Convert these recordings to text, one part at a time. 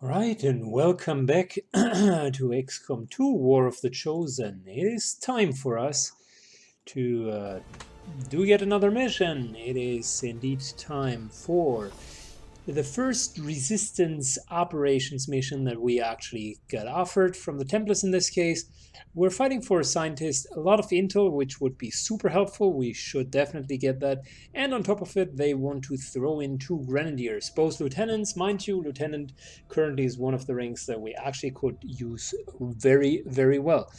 Right, and welcome back to XCOM2 War of the Chosen. It is time for us to do yet another mission. It is indeed time for the first resistance operations mission that we actually got offered from the Templars in this case. We're fighting for a scientist, a lot of intel, which would be super helpful. We should definitely get that. And on top of it, they want to throw in 2 grenadiers, both lieutenants. Mind you, lieutenant currently is one of the ranks that we actually could use very, very well.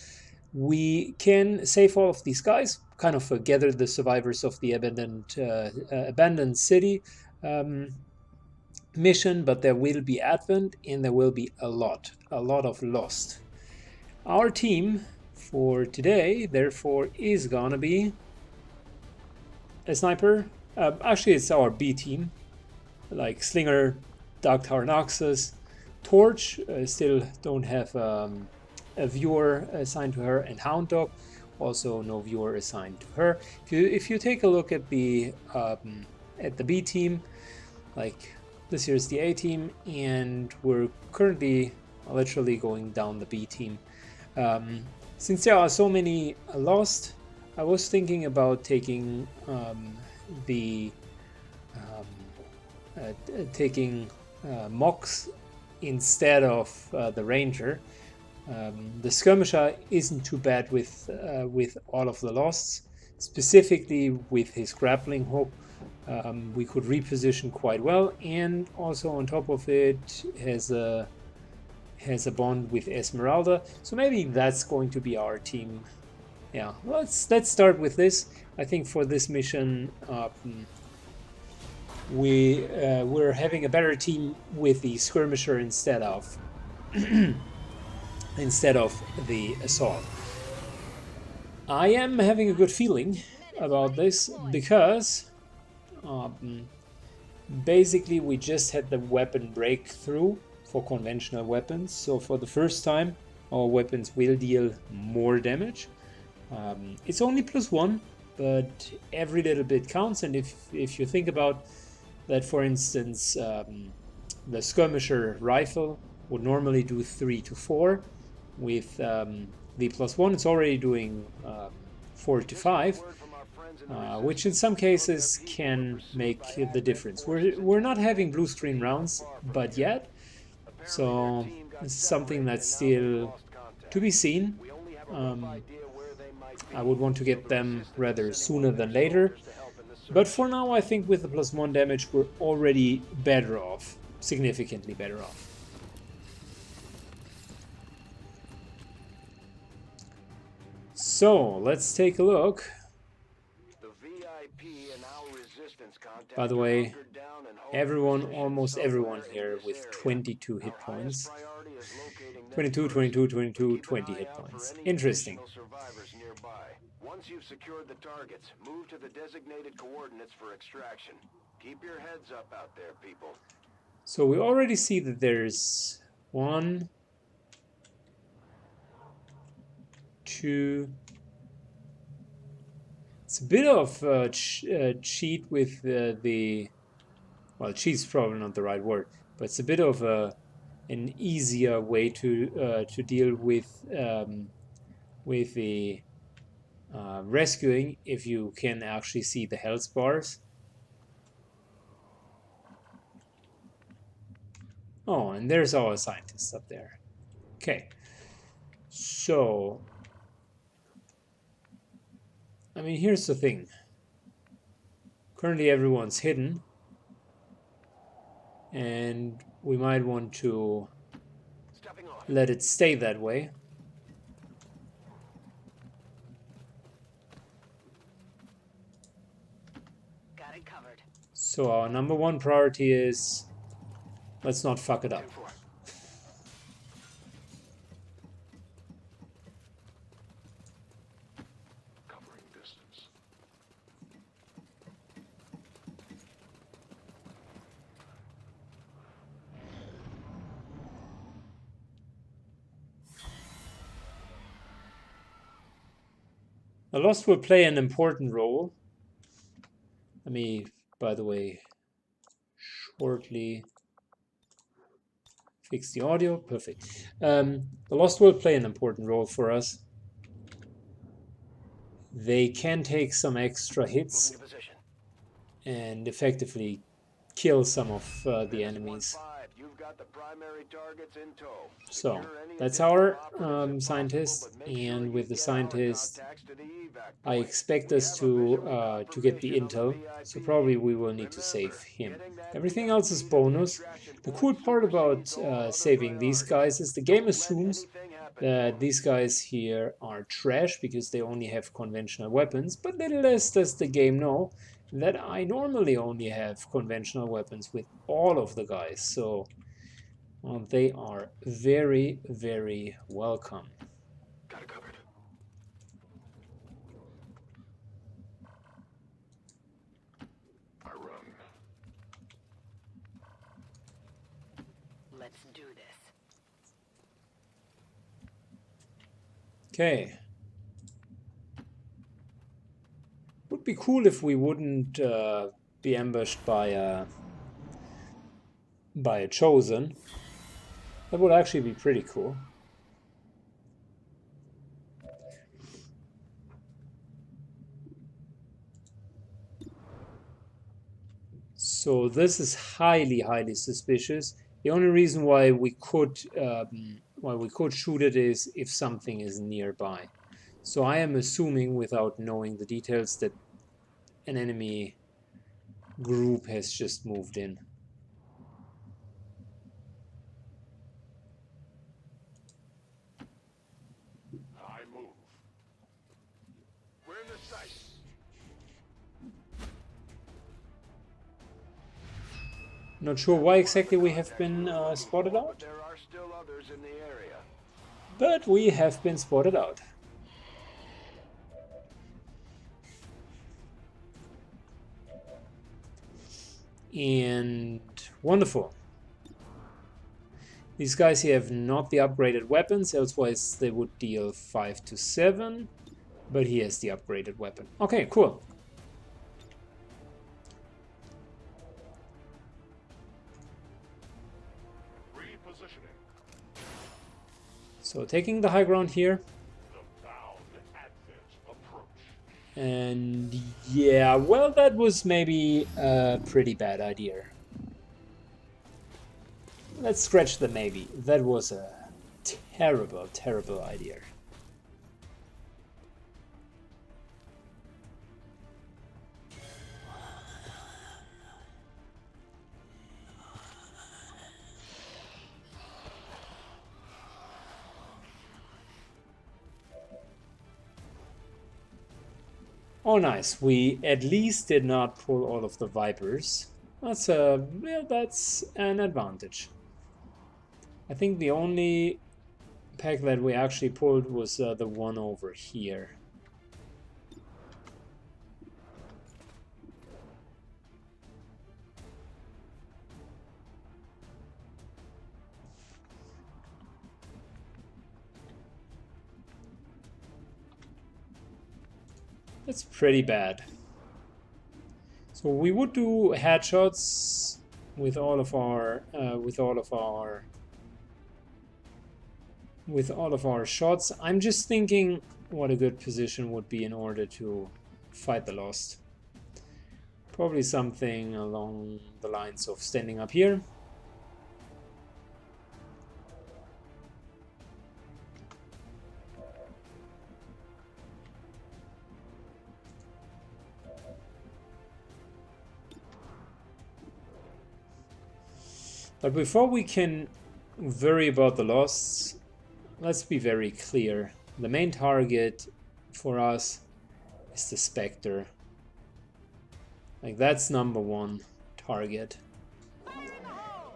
We can save all of these guys, kind of gather the survivors of the abandoned city mission, but there will be Advent and there will be a lot of Lost. Our team for today, therefore, is gonna be a sniper. Actually, it's our B team, like Slinger, Dark Tower Noxus, Torch. Still don't have a viewer assigned to her, and Hound Dog. Also, no viewer assigned to her. If you take a look at the B team, like this here's the A team, and we're currently literally going down the B team. Since there are so many lost, I was thinking about taking Mox instead of the Ranger. The Skirmisher isn't too bad with all of the losts, specifically with his grappling hook. We could reposition quite well, and also on top of it has a bond with Esmeralda, so maybe that's going to be our team. Yeah, let's start with this. I think for this mission we're having a better team with the Skirmisher instead of the Assault. I am having a good feeling about this because basically we just had the weapon breakthrough for conventional weapons, so for the first time our weapons will deal more damage. It's only +1, but every little bit counts, and if you think about that, for instance, the Skirmisher rifle would normally do 3 to 4. With the +1 it's already doing 4 to 5, which in some cases can make the difference. We're not having blue screen rounds but yet, so this is something that's still to be seen. I would want to get them rather sooner than later, but for now I think with the +1 damage we're already better off, significantly better off. So let's take a look. By the way, almost everyone here with 22 hit points. 22, 22, 22, 20 hit points. Interesting. Once you've secured the targets, move to the designated coordinates for extraction. Keep your heads up out there, people. So we already see that there's 1, 2. It's a bit of cheat with well, cheat's probably not the right word, but it's a bit of an easier way to deal with the rescuing if you can actually see the health bars. Oh, and there's our scientist up there. Okay, so I mean, here's the thing. Currently everyone's hidden, and we might want to let it stay that way. Got it covered. So our #1 priority is, let's not fuck it up. The Lost will play an important role. Let me, by the way, shortly Fix the audio. Perfect. The Lost will play an important role for us. They can take some extra hits Moving to position. and effectively kill some of the Menace enemies. 1-5, you've got the primary targets in tow. So Secure any that's additional our operatives if scientist, possible, but make sure and you with the get our scientist, contacts to the evac I point. expect We us have a visual to get the confirmation of intel. So VIP. probably we will need to save Remember, him. getting that Everything VIP else is to the bonus. extraction The point cool part about supersedes all other saving these priorities. guys is the game Don't let assumes anything happen to that 'em. these guys here are trash because they only have conventional weapons, but little less does the game know that I normally only have conventional weapons with all of the guys, so they are very, very welcome. Got it covered. I run. Let's do this. Okay. Would be cool if we wouldn't be ambushed by a chosen. That would actually be pretty cool. So this is highly, highly suspicious. The only reason why we could shoot it is if something is nearby. So I am assuming, without knowing the details, that an enemy group has just moved in. I move. We're in the sight. Not sure why exactly we have been spotted out, But there are still others in the area. but we have been spotted out. And wonderful. These guys here have not the upgraded weapons, elsewise they would deal 5 to 7, but he has the upgraded weapon. Okay, cool. Repositioning. So taking the high ground here. The bound advent approach. And yeah, well, that was maybe a pretty bad idea. Let's scratch the maybe. That was a terrible, terrible idea. Oh, nice. We at least did not pull all of the Vipers. That's an advantage. I think the only pack that we actually pulled was the one over here. That's pretty bad. So we would do headshots with all of our shots. I'm just thinking what a good position would be in order to fight the Lost. Probably something along the lines of standing up here. But before we can worry about the Losts, let's be very clear. The main target for us is the Spectre. Like, that's number one target.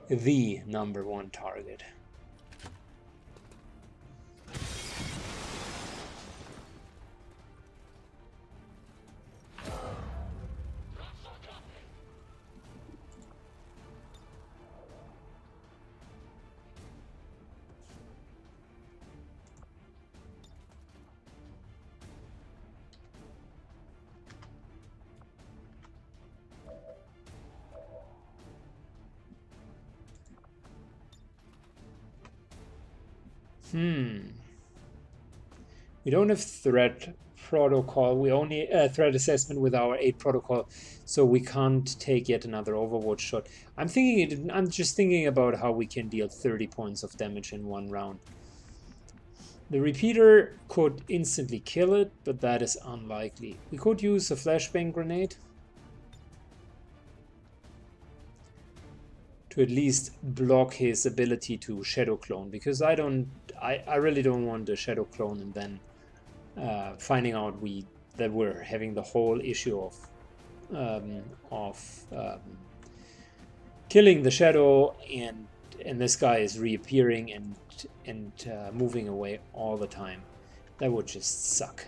The number one target. We don't have threat protocol. We only threat assessment with our 8 protocol, so we can't take yet another Overwatch shot. I'm just thinking about how we can deal 30 points of damage in one round. The repeater could instantly kill it, but that is unlikely. We could use a flashbang grenade to at least block his ability to shadow clone, because I really don't want the shadow clone and then finding out that we're having the whole issue of killing the shadow and this guy is reappearing and moving away all the time. That would just suck.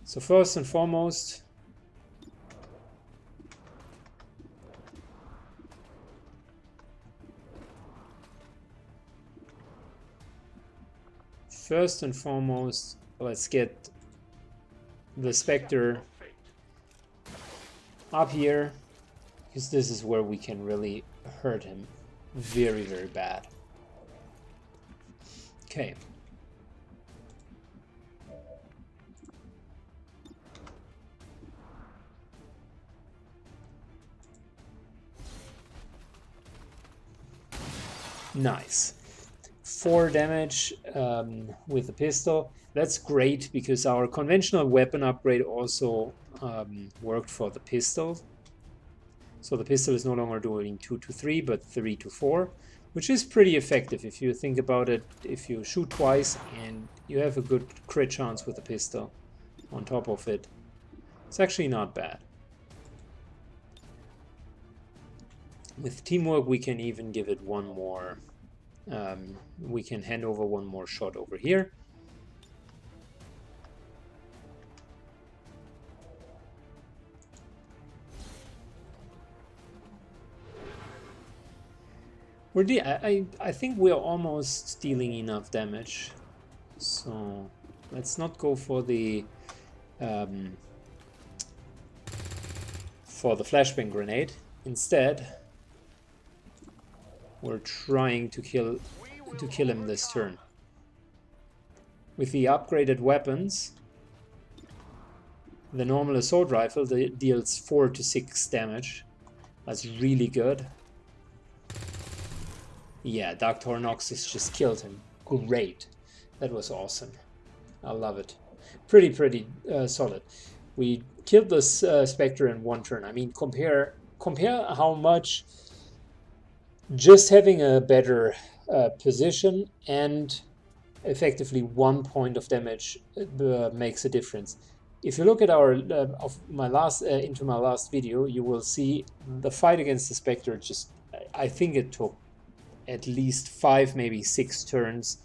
So first and foremost, let's get the Spectre up here, because this is where we can really hurt him very, very bad. Okay. Nice. 4 damage with the pistol. That's great because our conventional weapon upgrade also worked for the pistol. So the pistol is no longer doing 2 to 3 but 3 to 4, which is pretty effective if you think about it. If you shoot twice and you have a good crit chance with the pistol on top of it, it's actually not bad. With teamwork we can even give it one more. We can hand over one more shot over here. I think we're almost dealing enough damage, so let's not go for the flashbang grenade. Instead, we're trying to kill him this turn. With the upgraded weapons, the normal assault rifle deals 4 to 6 damage. That's really good. Yeah, Dr. Noxus just killed him. Great. That was awesome. I love it. Pretty solid. We killed this Spectre in one turn. I mean, compare how much just having a better position and effectively 1 point of damage makes a difference. If you look at our into my last video, you will see the fight against the Spectre. Just, I think it took at least 5, maybe 6 turns.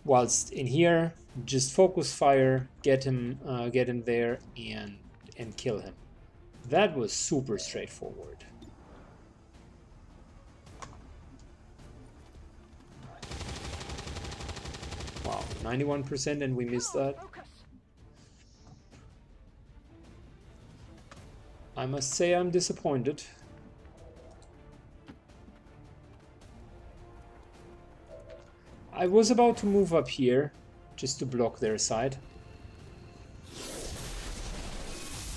Whilst in here, just focus fire, get him there, and kill him. That was super straightforward. Wow, 91%, and we missed that. I must say I'm disappointed. I was about to move up here just to block their side.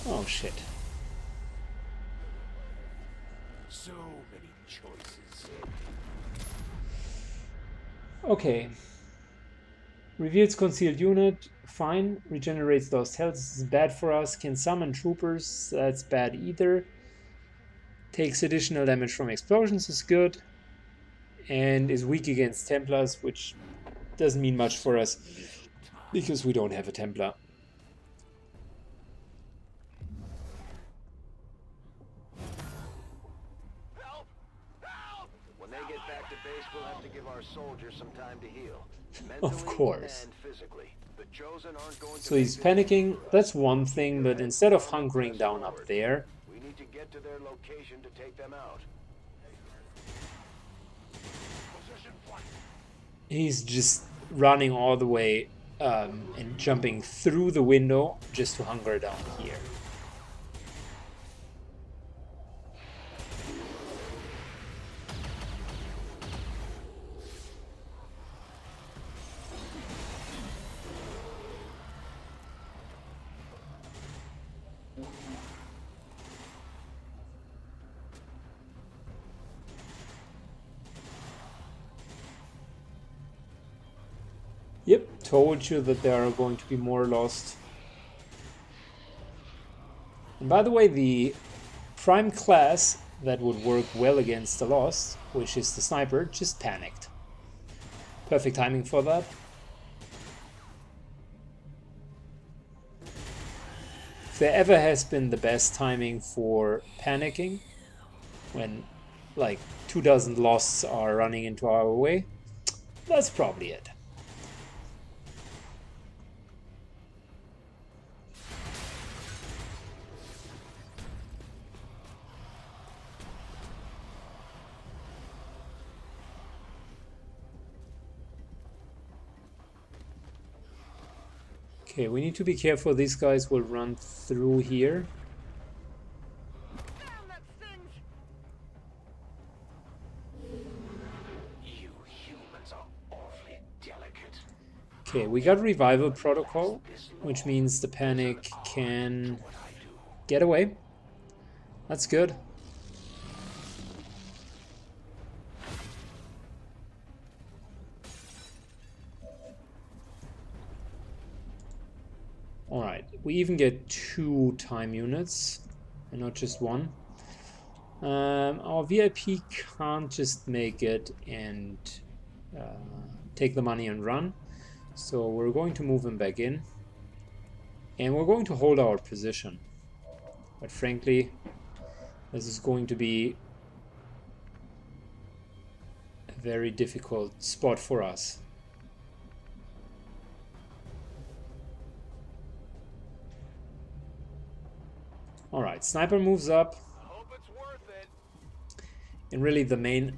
Oh shit. So many choices. Okay. Reveals concealed unit, fine. Regenerates lost health, this is bad for us. Can summon troopers, that's bad either. Takes additional damage from explosions, is good. And is weak against Templars, which doesn't mean much for us because we don't have a Templar. Help! Help! When they get back to base, we'll have to give our soldiers some time to heal. Of course. And physically. The Chosen aren't going to So he's panicking, that's one thing, but instead of hunkering down up there, we need to get to their location to take them out. he's just running all the way and jumping through the window just to hunker down here. Told you that there are going to be more lost. And by the way, the prime class that would work well against the lost, which is the sniper, just panicked. Perfect timing for that. If there ever has been the best timing for panicking, when like 24 losts are running into our way, that's probably it. Okay, we need to be careful. These guys will run through here. Damn, that stings. You humans are awfully delicate. Okay, we got revival protocol, which means the panic can get away. That's good. Alright, we even get 2 time units and not just 1. Our VIP can't just make it and take the money and run. So we're going to move him back in. And we're going to hold our position. But frankly, this is going to be a very difficult spot for us. Alright, sniper moves up. Hope it's worth it. And really the main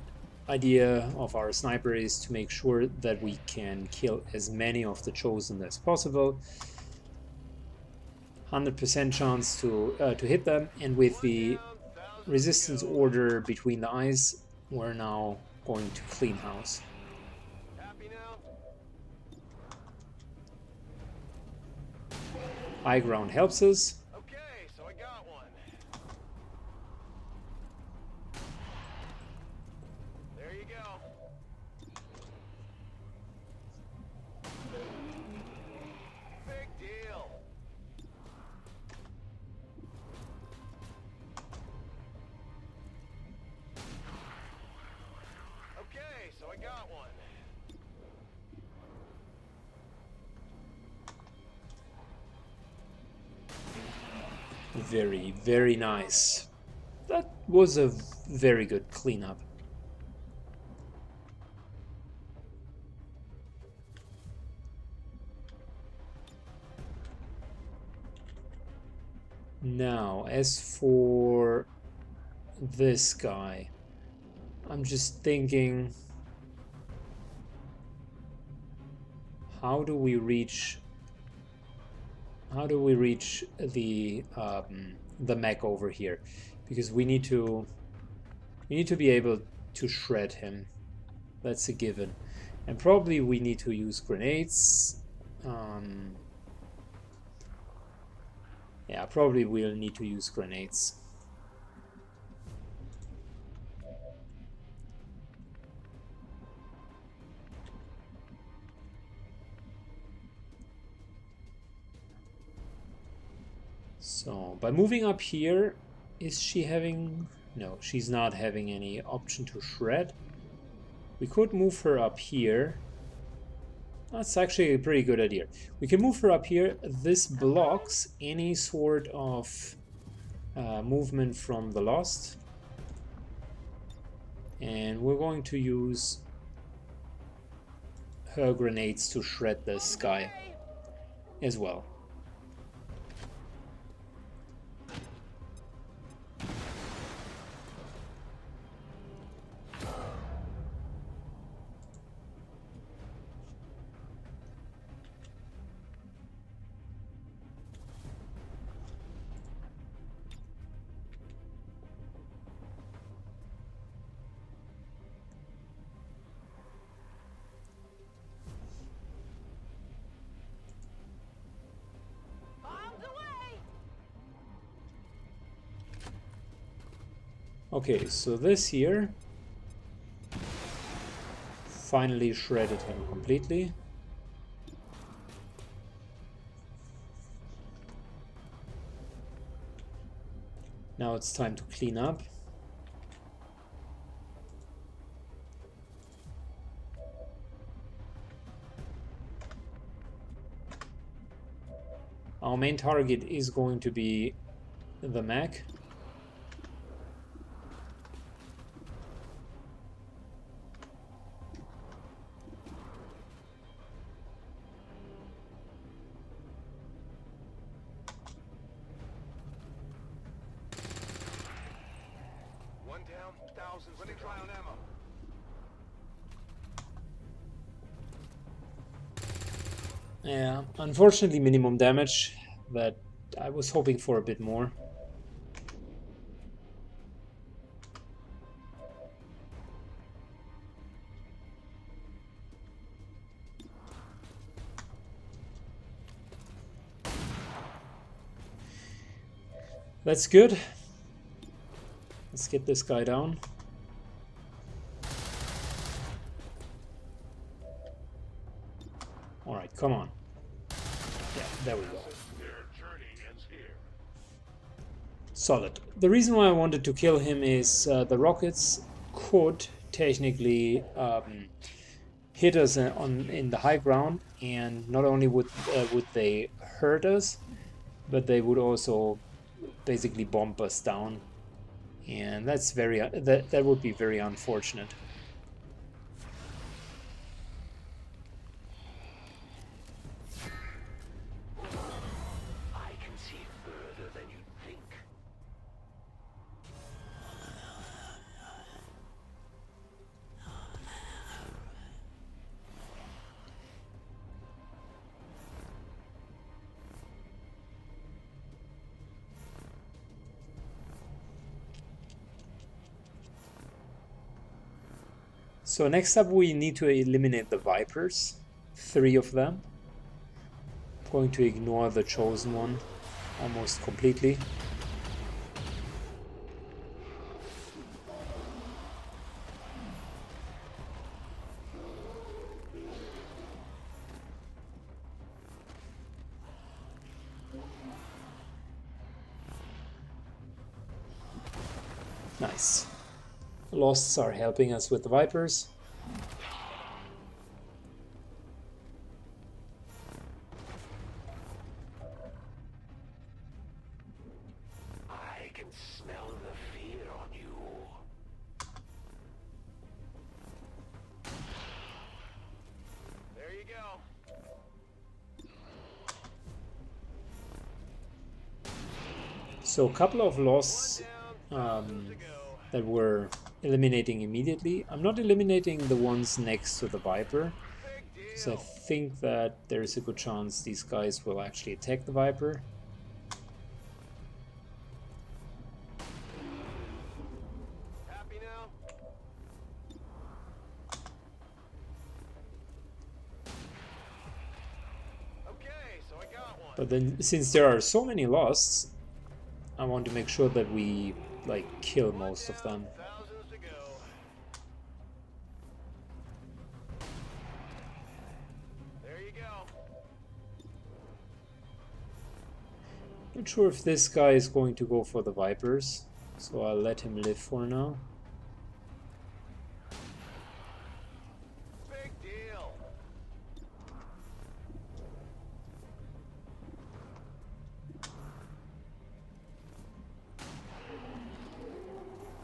idea of our sniper is to make sure that we can kill as many of the chosen as possible. 100% chance to hit them, and with the resistance order between the eyes, we're now going to clean house. Happy now? High ground helps us. Okay, so I got one. There you go. Big deal. Okay, so I got one. Very, very nice. That was a very good cleanup. Now, as for this guy, I'm just thinking, how do we reach the mech over here? Because we need to be able to shred him. That's a given. And probably we need to use grenades. Yeah, probably we'll need to use grenades. So, by moving up here, is she having... No, she's not having any option to shred. We could move her up here. That's actually a pretty good idea. We can move her up here. This blocks any sort of movement from the Lost. And we're going to use her grenades to shred this guy as well. Okay, so this here finally shredded him completely. Now it's time to clean up. Our main target is going to be the mech. One down, thousands. Running dry on ammo. Yeah, unfortunately minimum damage. That I was hoping for a bit more. That's good. Let's get this guy down. Alright, come on. Yeah, there we go. Solid. The reason why I wanted to kill him is the rockets could technically hit us in the high ground, and not only would they hurt us, but they would also basically bomb us down, and that's that would be very unfortunate. I can see further than you think. So next up we need to eliminate the Vipers, 3 of them. I'm going to ignore the chosen one almost completely. Nice. The Losts are helping us with the Vipers. I can smell the fear on you. There you go. So a couple of loss that we're eliminating immediately. I'm not eliminating the ones next to the Viper, because I think that there's a good chance these guys will actually attack the Viper. Happy now? Okay, so I got one. But then, since there are so many losts, I want to make sure that we like kill most of them. Thousands to go. There you go. Not sure if this guy is going to go for the Vipers, so I'll let him live for now. Big deal.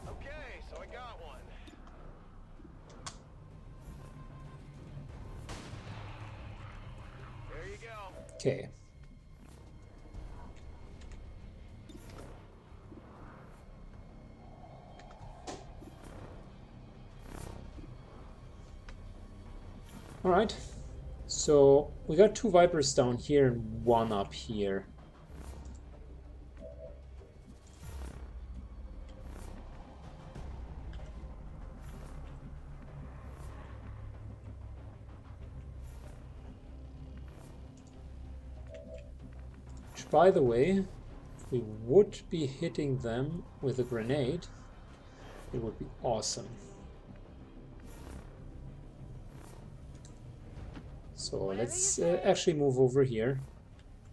Okay, so I got one. There you go. Okay. Alright, so we got 2 Vipers down here and 1 up here. Which, by the way, if we would be hitting them with a grenade, it would be awesome. So let's actually move over here.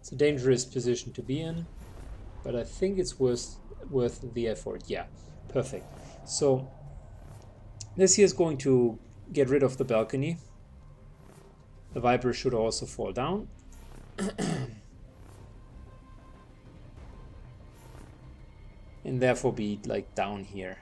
It's a dangerous position to be in, but I think it's worth worth the effort. Yeah, perfect. So this here is going to get rid of the balcony. The Viper should also fall down. And therefore be like down here.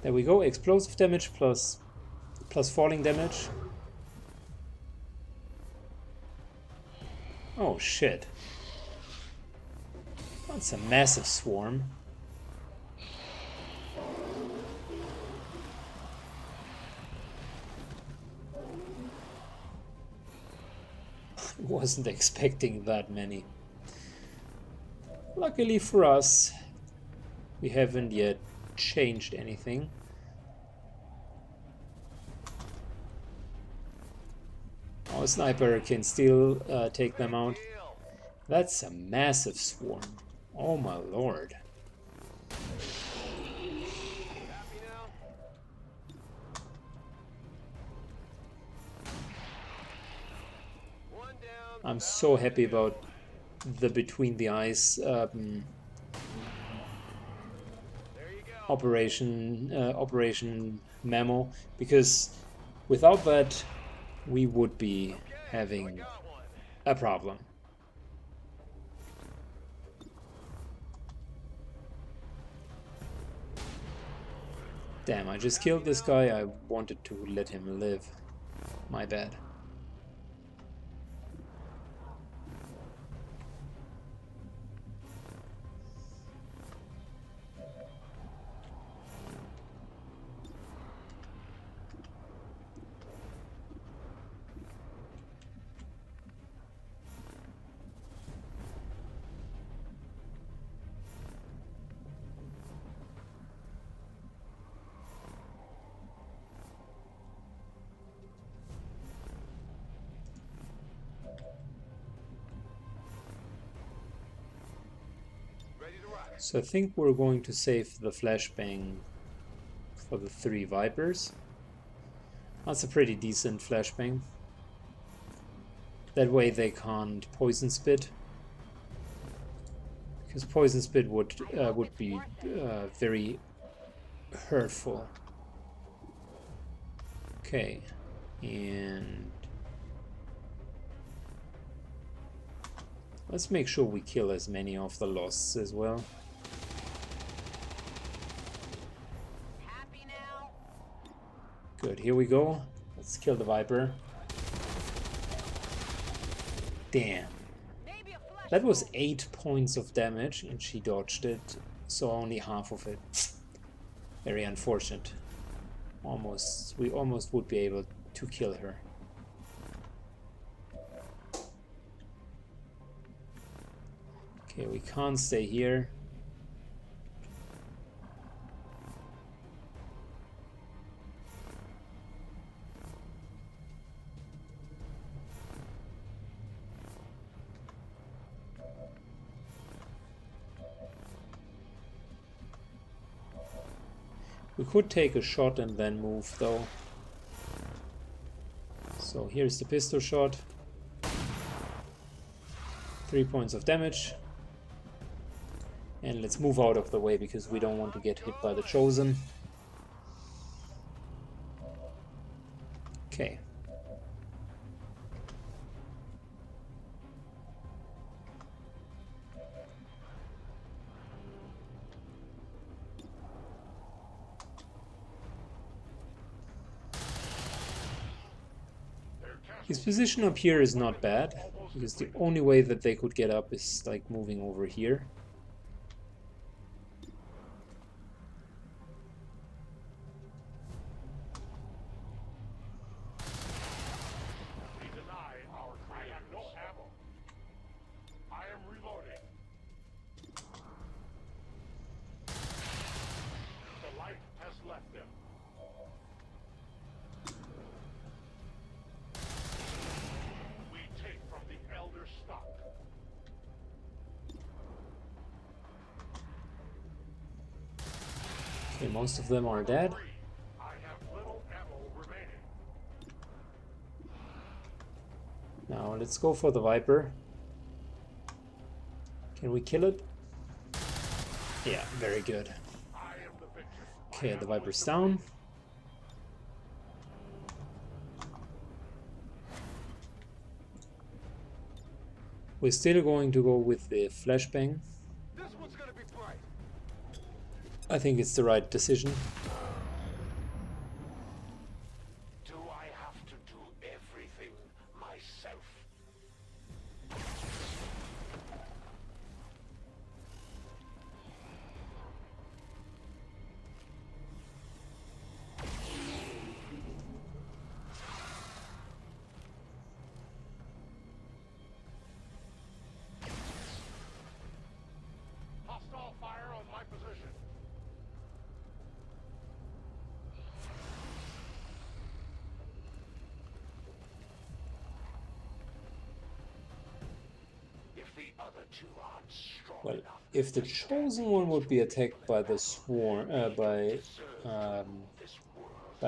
There we go, explosive damage plus falling damage. Oh shit. That's a massive swarm. Wasn't expecting that many. Luckily for us, we haven't yet changed anything. Our sniper can still take them out. That's a massive swarm. Oh my lord. I'm so happy about the between the eyes operation memo, because without that we would be having a problem. Damn, I just killed this guy. I wanted to let him live. My bad. So I think we're going to save the flashbang for the 3 Vipers. That's a pretty decent flashbang. That way they can't poison spit, because poison spit would be very hurtful. Okay, and let's make sure we kill as many of the losts as well. Good, here we go. Let's kill the Viper. Damn. That was 8 points of damage and she dodged it, so only half of it. Very unfortunate. We almost would be able to kill her. Okay, we can't stay here. We could take a shot and then move though. So here's the pistol shot. 3 points of damage. And let's move out of the way because we don't want to get hit by the Chosen. Okay. His position up here is not bad, because the only way that they could get up is like moving over here. most of them are dead. Now let's go for the Viper. Can we kill it? Yeah, very good. Okay, the Viper's down. We're still going to go with the flashbang. I think it's the right decision. Do I have to do everything myself? Hostile fire on my position. Well, if the chosen one would be attacked by the swarm, by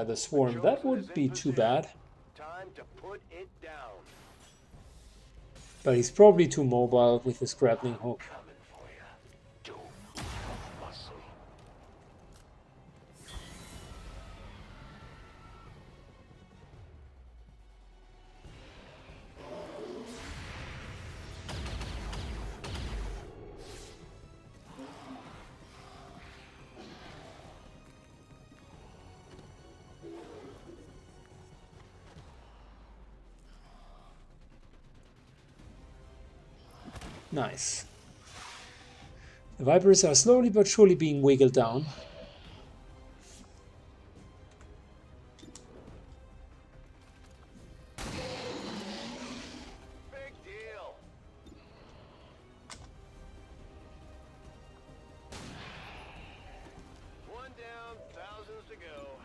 the swarm, that would be too bad. Time to put it down. But he's probably too mobile with his grappling hook. Coming for you. Do muscle. Nice. The Vipers are slowly but surely being wiggled down. Big deal. One down, thousands to go.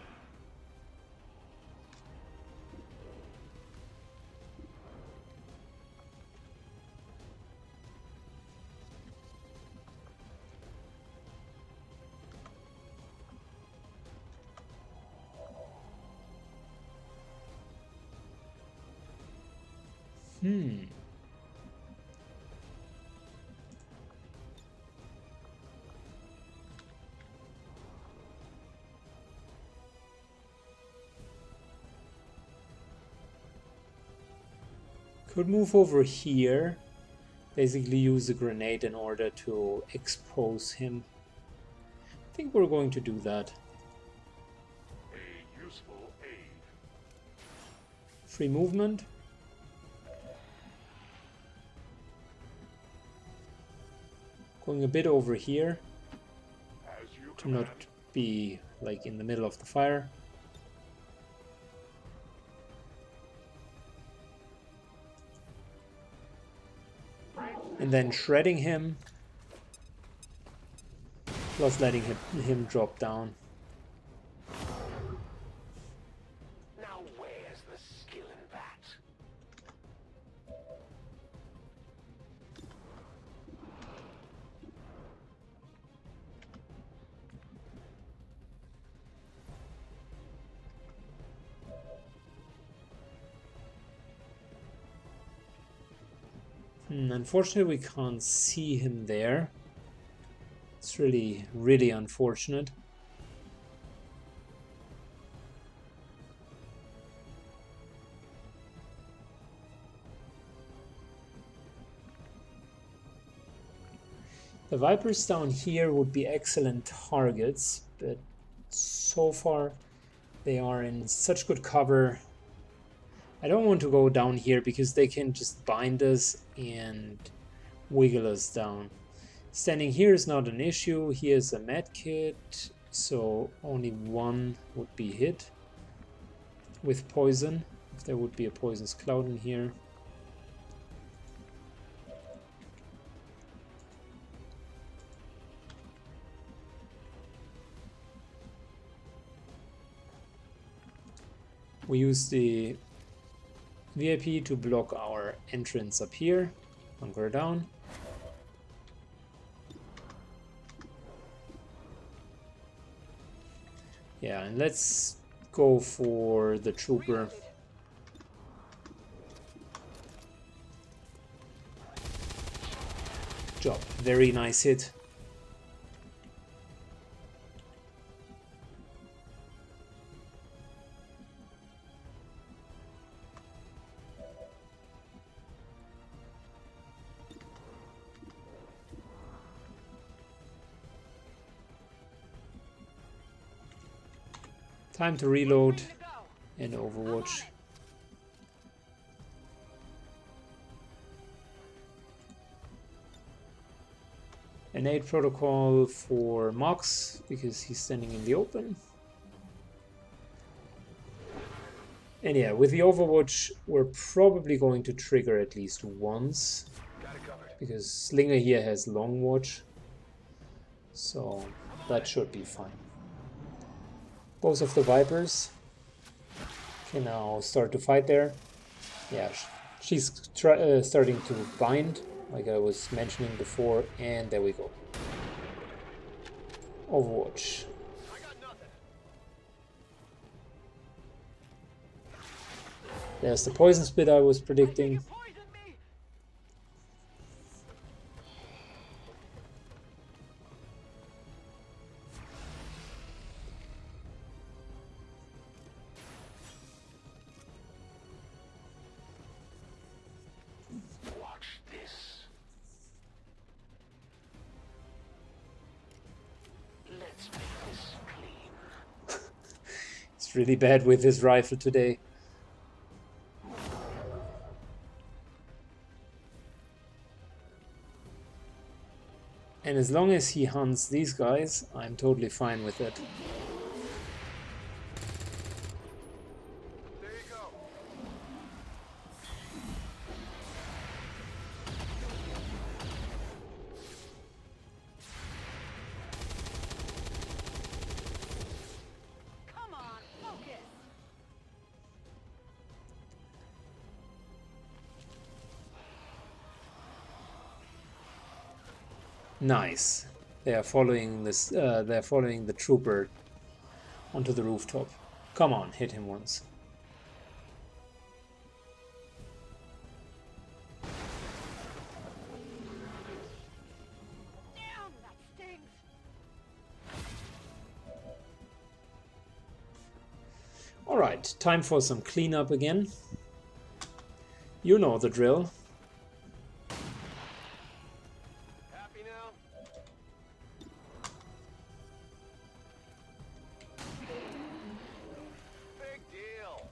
Could move over here. Basically use a grenade in order to expose him. I think we're going to do that. A useful aid. Free movement. Going a bit over here As you to not be like in the middle of the fire. And then shredding him, plus letting him drop down. Now where's the skill in that? Unfortunately, we can't see him there. It's really, really unfortunate. The Vipers down here would be excellent targets, but so far they are in such good cover. I don't want to go down here because they can just bind us and wiggle us down. Standing here is not an issue. Here's a med kit, so only one would be hit with poison, if there would be a poisonous cloud in here. We use the VIP to block our entrance up here. Hunker down. Yeah, and let's go for the trooper. Job. Very nice hit. Time to reload in Overwatch. An aid protocol for Mox because he's standing in the open. And yeah, with the Overwatch, we're probably going to trigger at least once because Slinger here has long watch, so that should be fine. Both of the Vipers can now start to fight there. Yeah, she's starting to bind, like I was mentioning before, and there we go. Overwatch. There's the poison spit I was predicting. It's really bad with his rifle today. And as long as he hunts these guys, I'm totally fine with it. There you go. Come on, focus. Nice. They are following this. They're following the trooper onto the rooftop. Come on, hit him once. Damn, that stings. All right, time for some cleanup again. You know the drill. Happy now? Big deal.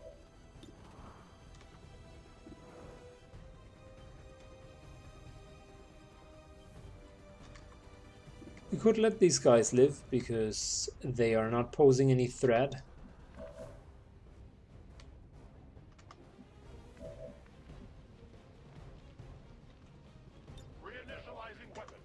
We could let these guys live because they are not posing any threat. Reinitializing weapon.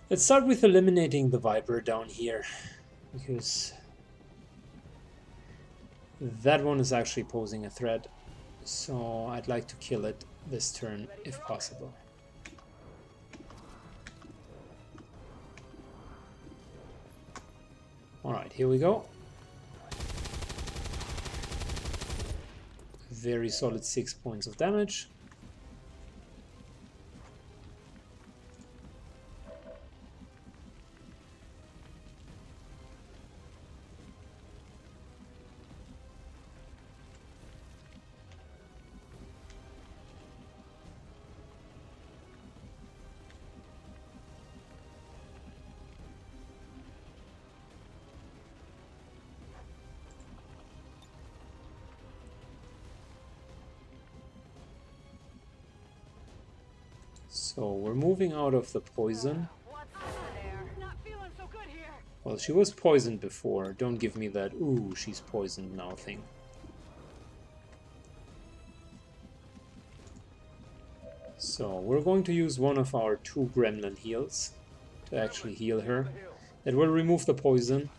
Let's start with eliminating the Viper down here, because that one is actually posing a threat, so I'd like to kill it this turn if possible. Alright, here we go. Very solid 6 points of damage. So we're moving out of the poison. What's there? Not feeling so good here. Well, she was poisoned before. Don't give me that, ooh, she's poisoned now thing. So we're going to use one of our 2 gremlin heals to actually heal her. That will remove the poison.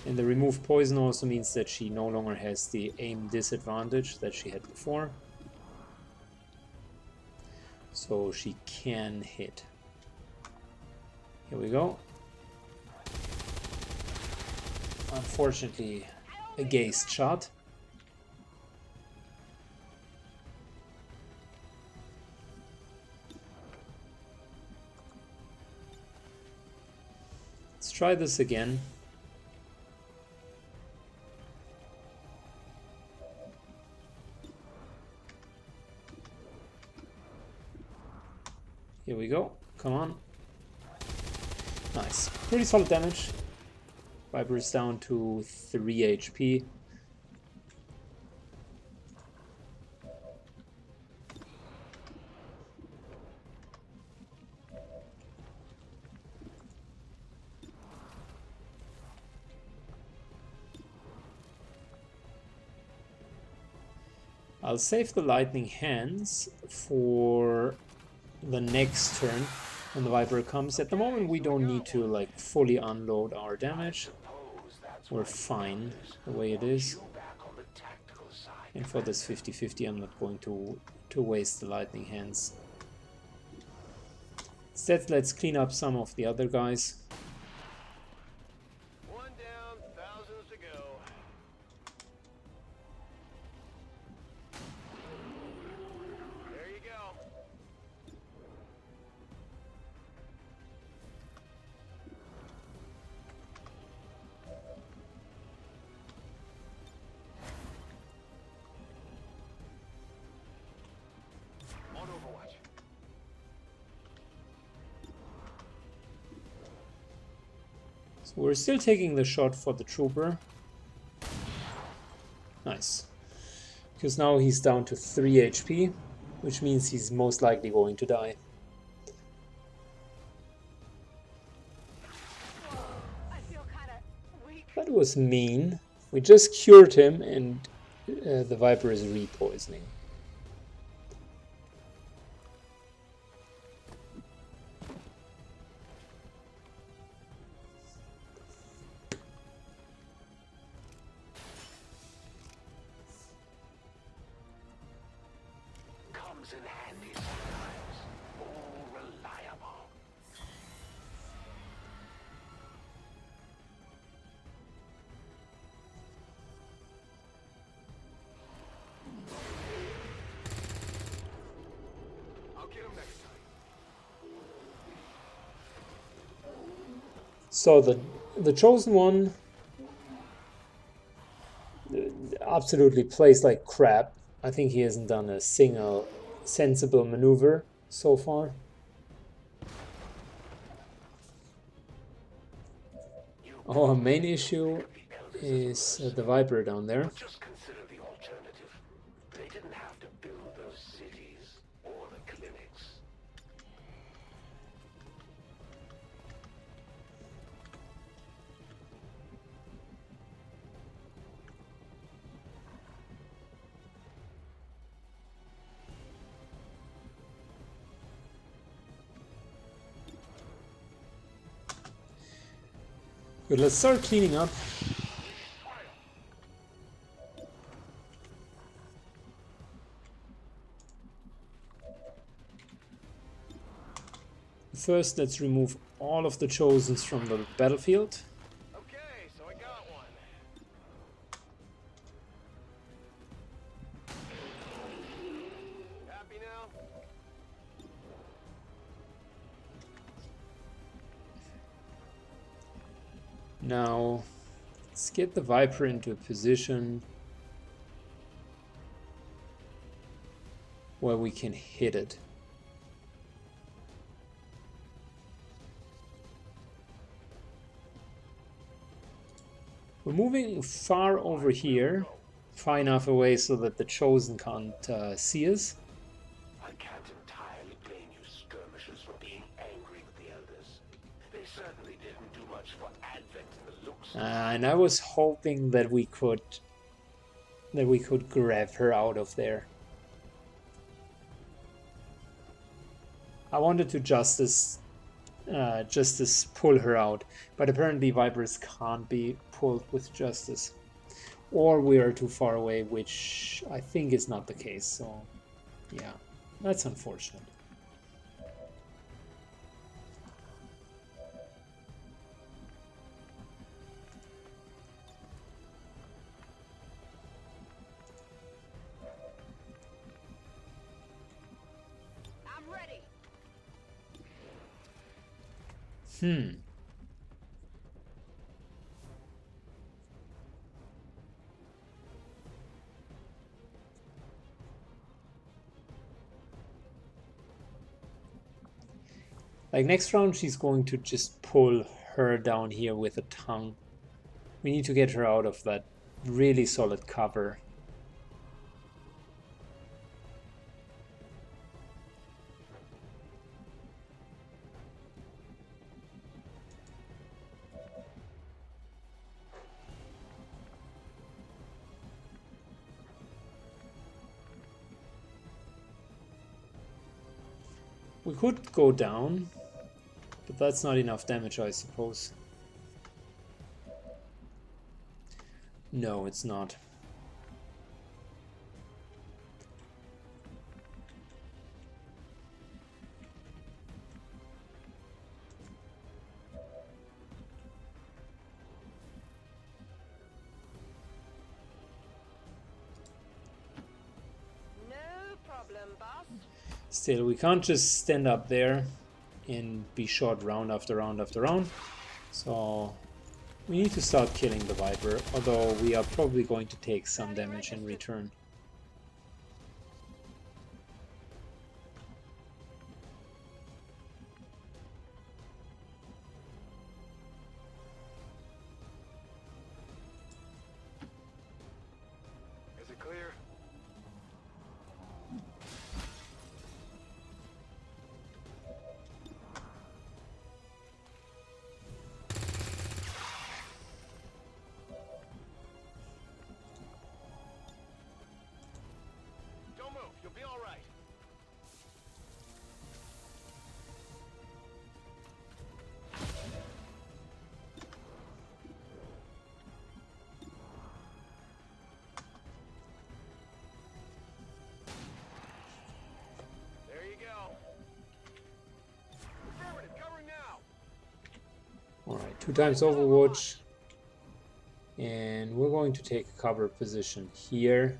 And the remove poison also means that she no longer has the aim disadvantage that she had before. So she can hit. Here we go. Unfortunately, a gazed shot. Let's try this again. Here we go. Come on. Nice. Pretty solid damage. Viper is down to 3 HP. I'll save the lightning hands for the next turn when the Viper comes. At the moment we don't need to like fully unload our damage. We're fine the way it is. And for this 50-50 I'm not going to waste the lightning hands. Instead let's clean up some of the other guys. One down, thousands to go. There you go. On Overwatch. So we're still taking the shot for the trooper. Nice. Because now he's down to 3 HP, which means he's most likely going to die. I feel kind of weak. That was mean. We just cured him and the Viper is re-poisoning. Comes in handy sometimes. All reliable. I'll get him next time. So the chosen one absolutely plays like crap. I think he hasn't done a single sensible maneuver so far. Our main issue is the Viper down there. Just consider the alternative. They didn't have to build those cities or the clinics. Good, let's start cleaning up. First, let's remove all of the Chosens from the battlefield. Okay, so I got one. Happy now? Now, let's get the Viper into a position where we can hit it. We're moving far over here, far enough away so that the Chosen can't see us. I can't entirely blame you skirmishers for being angry with the elders. They certainly didn't do much for Advent in the looks. And I was hoping that we could grab her out of there. I wanted to justice Justice pull her out. But apparently Vipers can't be pulled with Justice. Or we are too far away, which I think is not the case. So, yeah, that's unfortunate. I'm ready. Like next round, she's going to just pull her down here with a tongue. We need to get her out of that really solid cover. We could go down, but that's not enough damage, I suppose. No, it's not. No problem, boss. Still, we can't just stand up there and be shot round after round after round. So we need to start killing the Viper, although we are probably going to take some damage in return. Is it clear? Don't move. You'll be all right. There you go. Affirmative, covering now. Alright, 2 times Overwatch. And we're going to take a cover position here.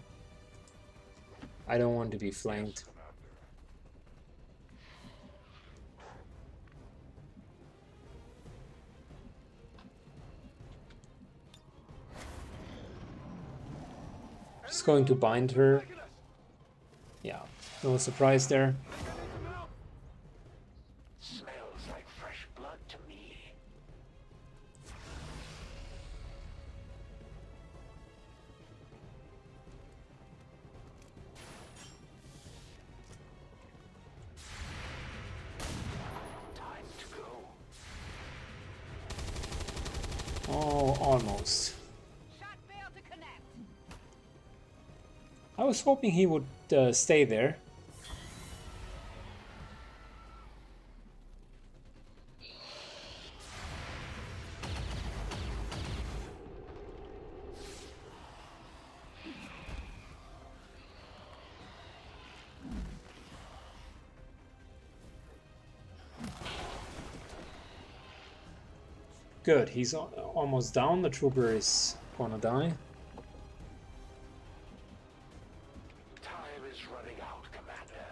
I don't want to be flanked. Just going to bind her. Yeah, no surprise there. Smells like fresh blood to me. Time to go. Oh, almost. Shot failed to connect. I was hoping he would stay there. Good, he's almost down. The trooper is gonna die. Time is running out, Commander.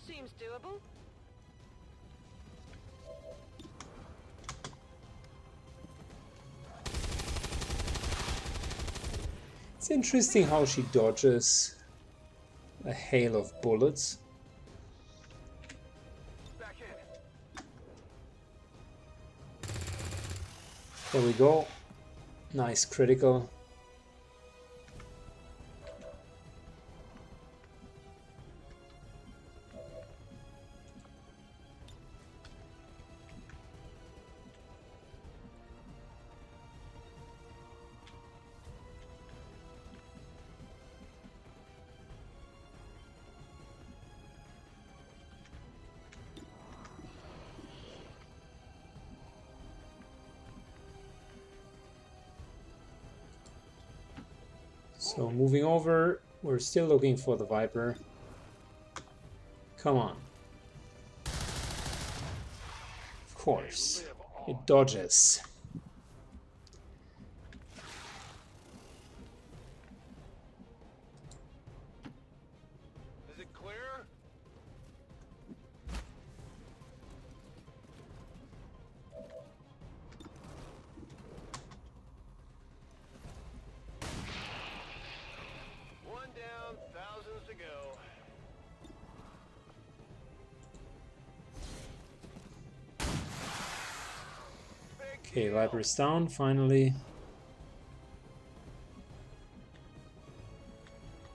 Seems doable. It's interesting how she dodges a hail of bullets. Back in. There we go. Nice critical. So moving over, we're still looking for the Viper. Come on. Of course, it dodges. Is it clear? One down, thousands to go. Okay, Viper's down, finally.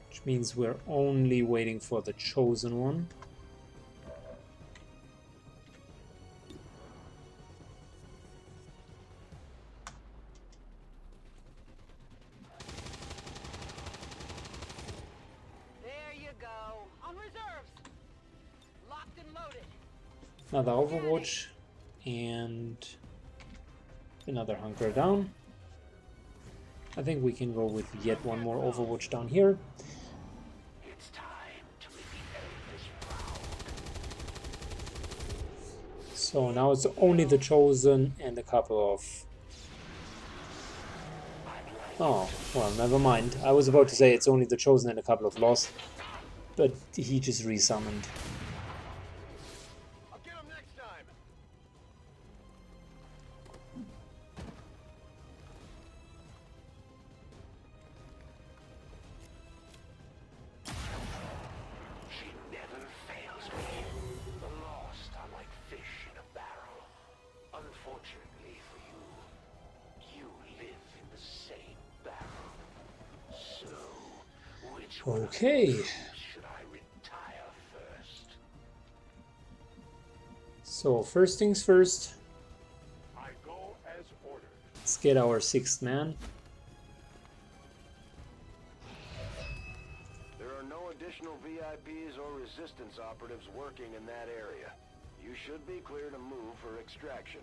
Which means we're only waiting for the chosen one. There you go. On reserves. Locked and loaded. Another Overwatch and another hunker down. I think we can go with yet one more Overwatch down here. It's time to make the elders proud. So now it's only the chosen and a couple of... Oh, well, never mind. I was about to say it's only the chosen and a couple of lost, but he just resummoned. I'll get 'em next time. She never fails me. The lost are like fish in a barrel. Unfortunately for you, you live in the same barrel. So, which one of Okay. you should I retire first? So first things first, I go as ordered. let's get our 6th man. There are no additional VIPs or resistance operatives working in that area. You should be clear to move for extraction.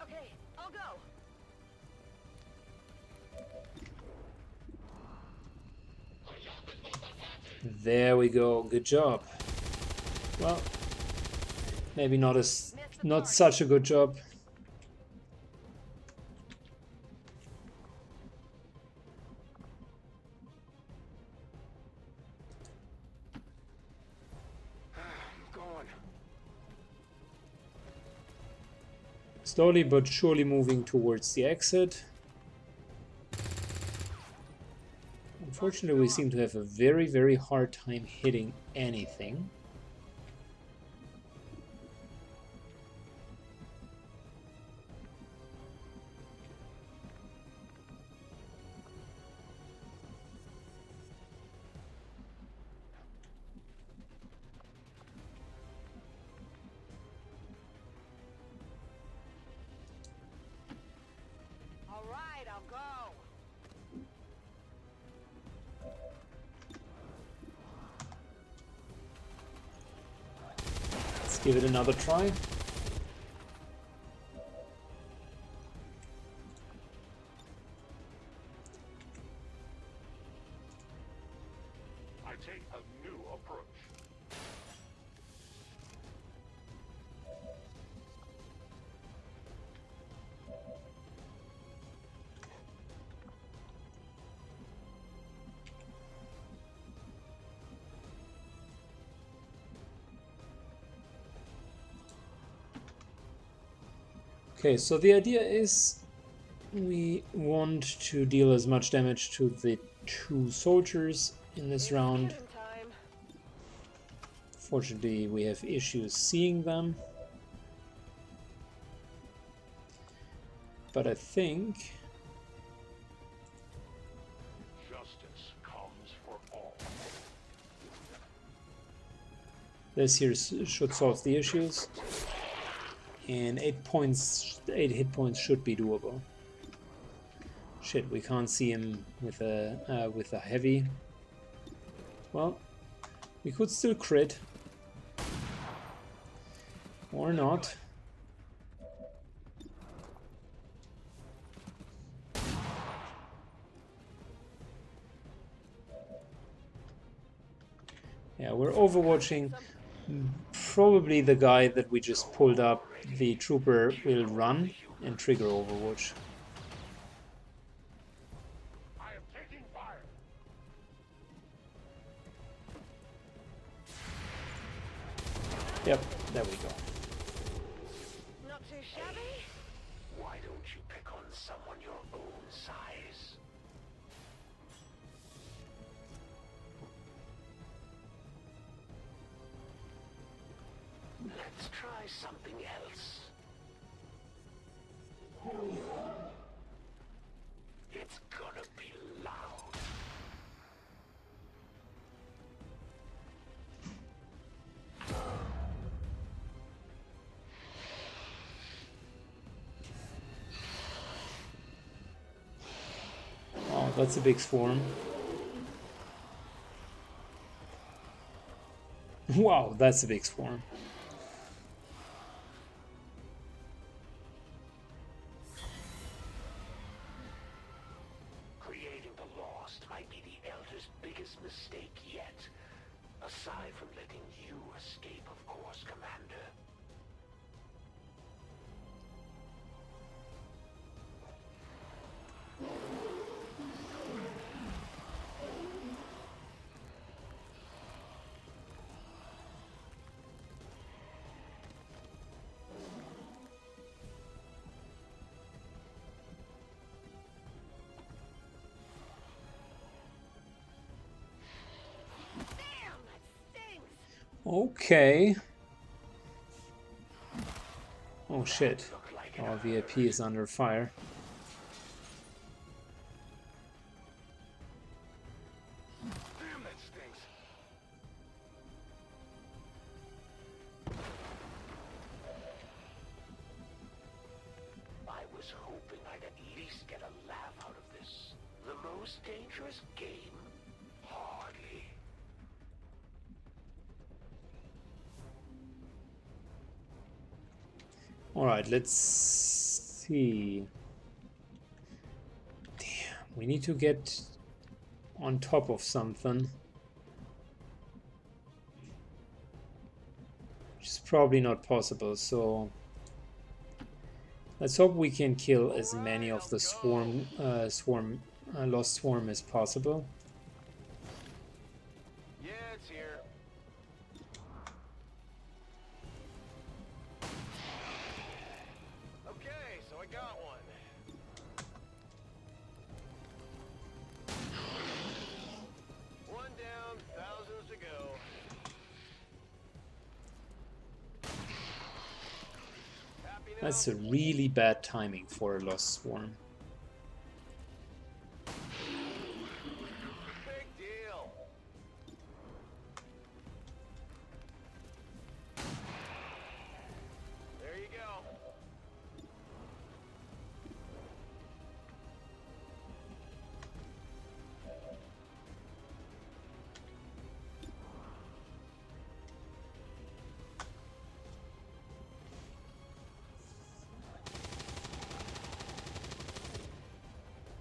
Okay, I'll go. There we go, good job. Well, maybe not such a good job. I'm going. Slowly but surely moving towards the exit. Unfortunately, we seem to have a very, very hard time hitting anything. All right, I'll go. Let's give it another try. I take a new approach. Okay, so the idea is we want to deal as much damage to the 2 soldiers in this round. Killing time. Fortunately, we have issues seeing them. But I think Justice comes for all. this here should solve the issues. And 8 hit points should be doable. Shit, we can't see him with a heavy. Well, we could still crit. Or not. Yeah, we're overwatching. Probably the guy that we just pulled up, the trooper, will run and trigger overwatch. I am taking fire. Yep, there we go. Not too shabby. Why don't you pick on someone your own size? Let's try something else. It's gonna be loud. Oh, that's a big swarm. Wow, that's a big swarm. Creating the Lost might be the Elder's biggest mistake yet. Aside from letting you escape, of course, Commander. Damn, that stings. Okay. Oh shit. Look like Our it. VIP is under fire. Damn, that stinks. I was hoping I'd at least get a laugh out of this. The most dangerous game? Hardly. Alright, let's see. Damn, we need to get on top of something. Which is probably not possible, so let's hope we can kill as many of the lost swarm as possible. Yeah, it's here. Okay, so I got one. One down, thousands to go. Happy now? That's a really bad timing for a lost swarm. Big deal. There you go.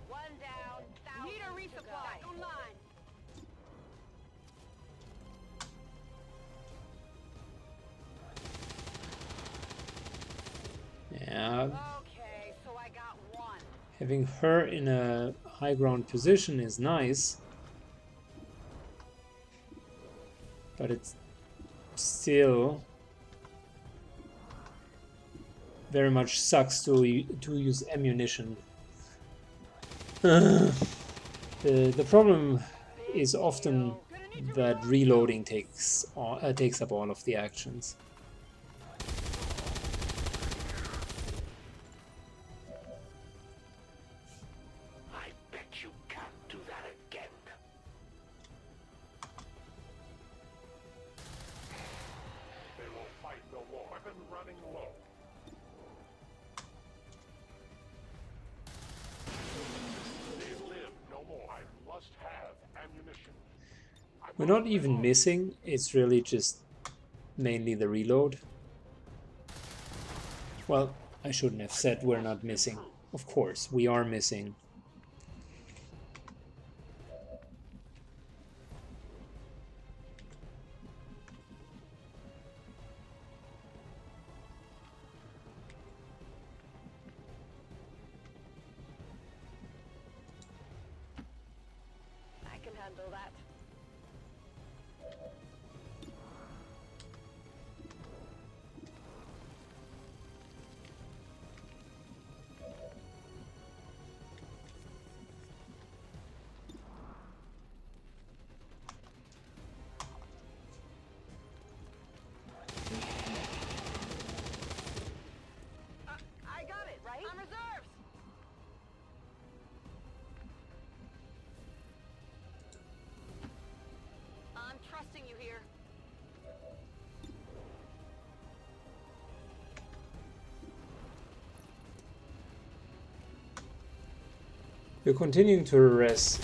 One down. Need a resupply. Back online. Yeah, Okay, so I got one. having her in a high ground position is nice, but it's still very much sucks to use ammunition. The problem is often that reloading takes up all of the actions. I bet you can't do that again. They will fight no more. Weapon running low. They live no more. I must have ammunition. We're not even missing, it's really just mainly the reload. Well, I shouldn't have said we're not missing. Of course, we are missing. handle that. I got it, right? On reserves! I'm trusting you here. We're continuing to harass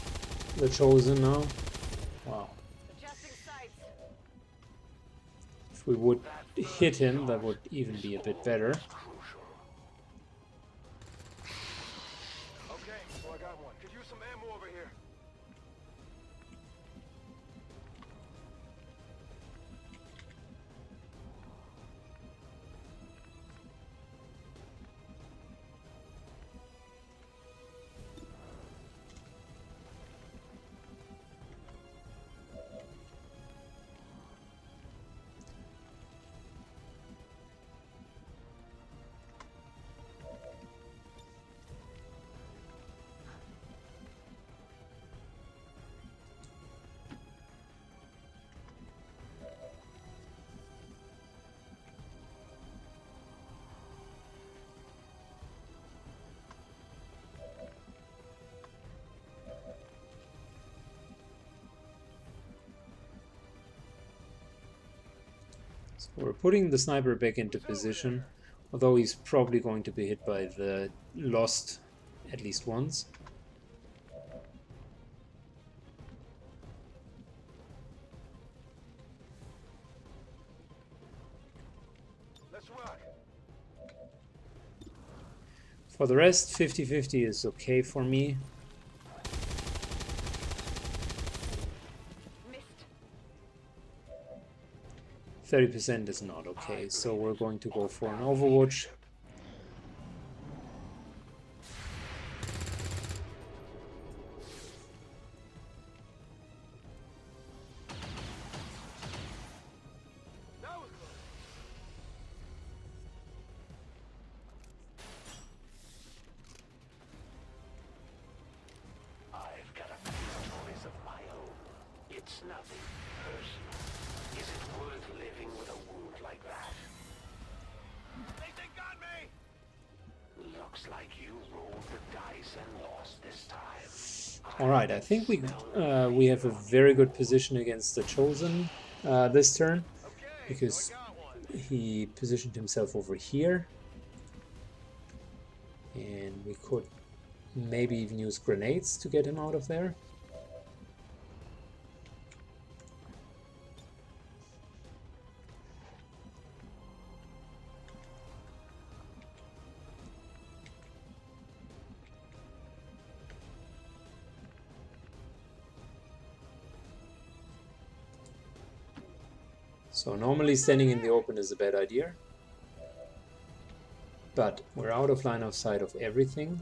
the Chosen now. Wow. Adjusting sights. If we would hit him, that would even be a bit better. Okay, so I got one. Could use some ammo over here. So we're putting the sniper back into position, although he's probably going to be hit by the Lost at least once. Let's rock. For the rest, 50-50 is okay for me. Missed. 30% is not okay, so we're going to go for an Overwatch. That was close. I've got a few stories of my own. It's nothing personal. Is it worth living with a wound like that? They got me! Looks like you rolled the dice and lost this time. Alright, I think we have a very good position against the Chosen this turn, because he positioned himself over here, and we could maybe even use grenades to get him out of there. So normally standing in the open is a bad idea, but we're out of line of sight of everything.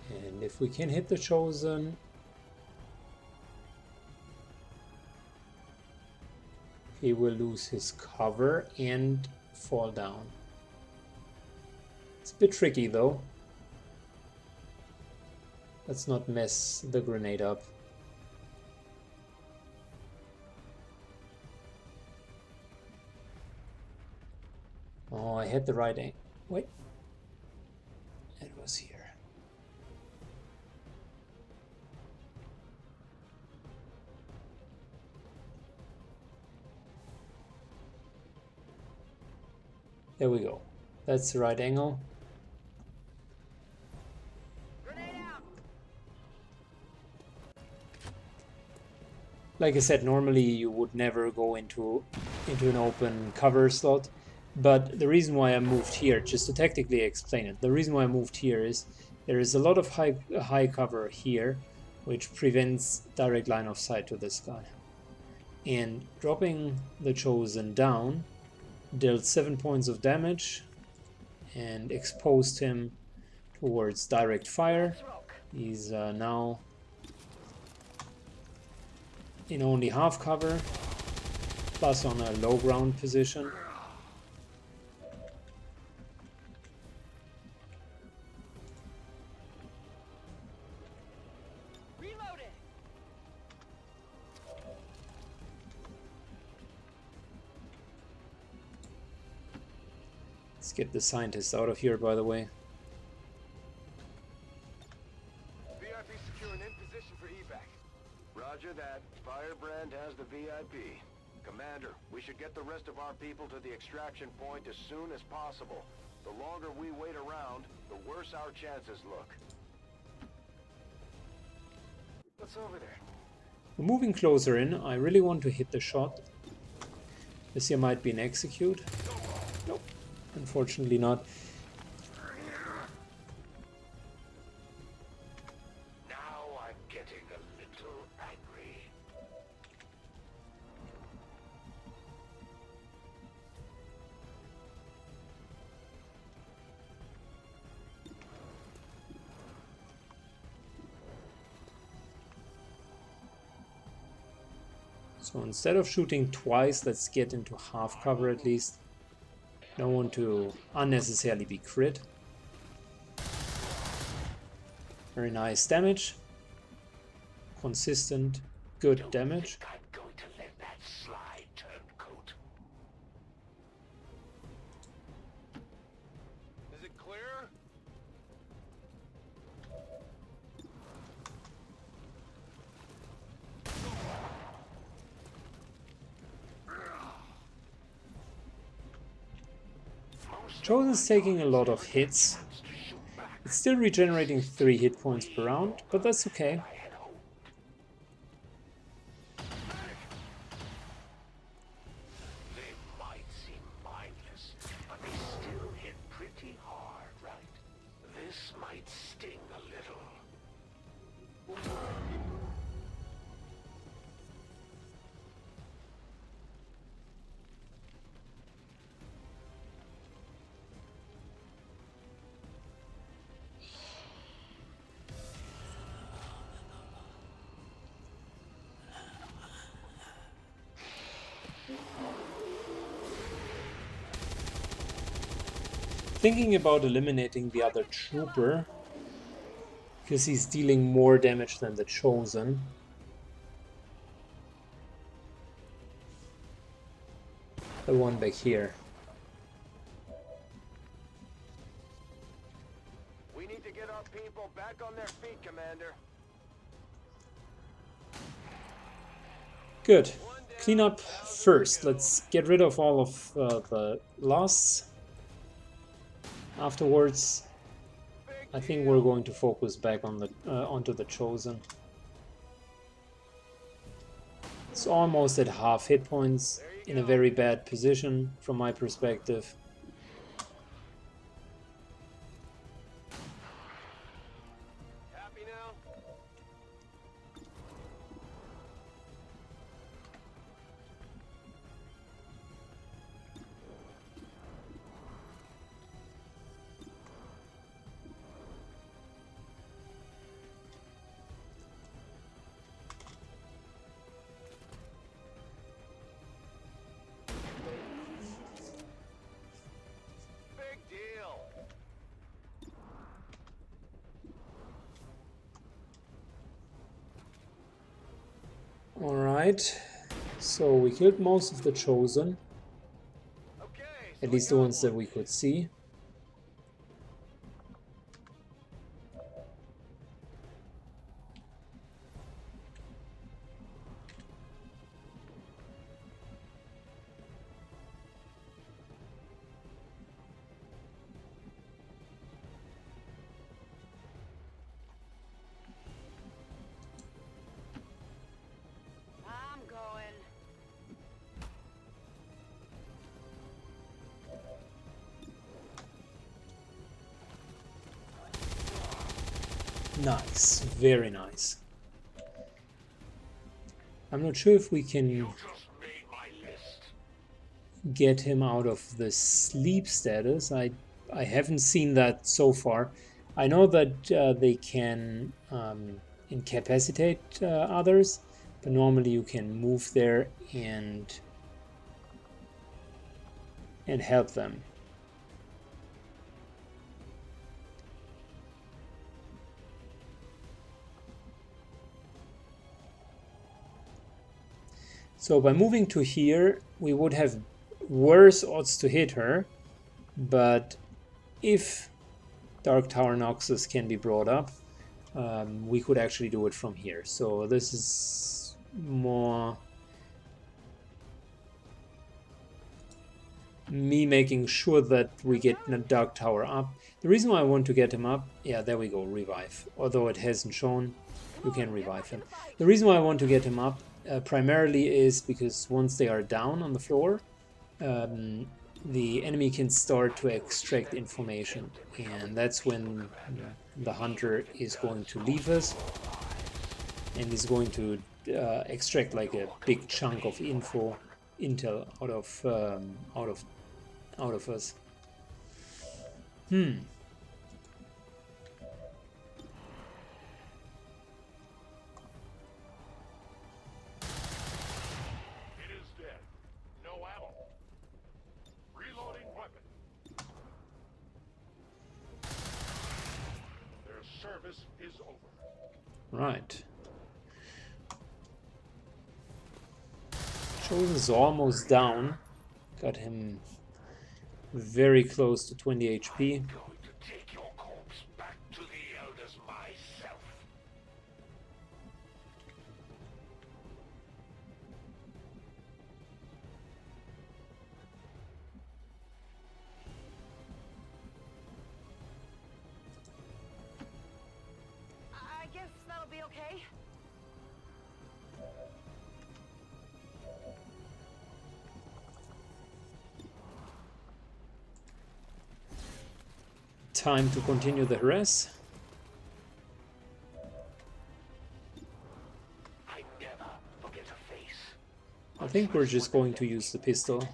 And if we can hit the Chosen, he will lose his cover and fall down. It's a bit tricky though. Let's not mess the grenade up. Oh, I hit the right angle. Wait. It was here. There we go. That's the right angle. Like I said, normally you would never go into an open cover slot, but the reason why I moved here, just to tactically explain it, the reason why I moved here is there is a lot of high cover here, which prevents direct line of sight to this guy. And dropping the Chosen down dealt 7 points of damage and exposed him towards direct fire. He's now in only half cover, plus on a low ground position. Let's get the scientists out of here, by the way. VIP securing in position for evac. Roger that. Firebrand has the VIP. Commander, we should get the rest of our people to the extraction point as soon as possible. The longer we wait around, the worse our chances look. What's over there? We're moving closer in. I really want to hit the shot. This here might be an execute. Nope, unfortunately not. Now I'm getting a little angry. So instead of shooting twice, let's get into half cover at least. Don't want to unnecessarily be crit. Very nice damage. Consistent, good damage. I'm going to let that slide, turncoat. Is it clear? Chosen's taking a lot of hits. It's still regenerating 3 hit points per round, but that's okay. They might seem mindless, but they still hit pretty hard, right? This might sting a little. Thinking about eliminating the other trooper, because he's dealing more damage than the Chosen. The one back here. We need to get our people back on their feet, Commander. Good. Clean up first. Let's get rid of all of the loss. Afterwards, I think we're going to focus back on the onto the Chosen. It's almost at half hit points, in a very bad position from my perspective. Happy now? Big deal. Alright, so we killed most of the Chosen, Okay. at least the ones that we could see. I'm going. Nice, very nice. I'm not sure if we can Just made my list. get him out of the sleep status. I haven't seen that so far. I know that they can incapacitate others, but normally you can move there and help them. So by moving to here, we would have worse odds to hit her, but if Dark Tower Noxus can be brought up, we could actually do it from here. So this is more me making sure that we get the Dark Tower up. The reason why I want to get him up, yeah, there we go, revive. Although it hasn't shown, you can revive him. The reason why I want to get him up primarily is because once they are down on the floor, the enemy can start to extract information, and that's when the hunter is going to leave us and is going to extract like a big chunk of intel out of us. Right. Chosen is almost down. Got him very close to 20 HP. I guess that'll be okay. Time to continue the harass. I think we're just going to use the pistol.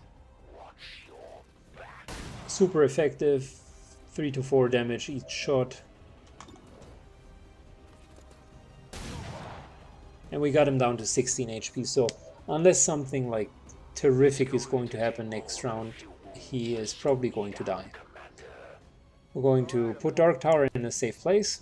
Super effective, 3 to 4 damage each shot. And we got him down to 16 HP, so unless something like terrific is going to happen next round, he is probably going to die. We're going to put Dark Tower in a safe place.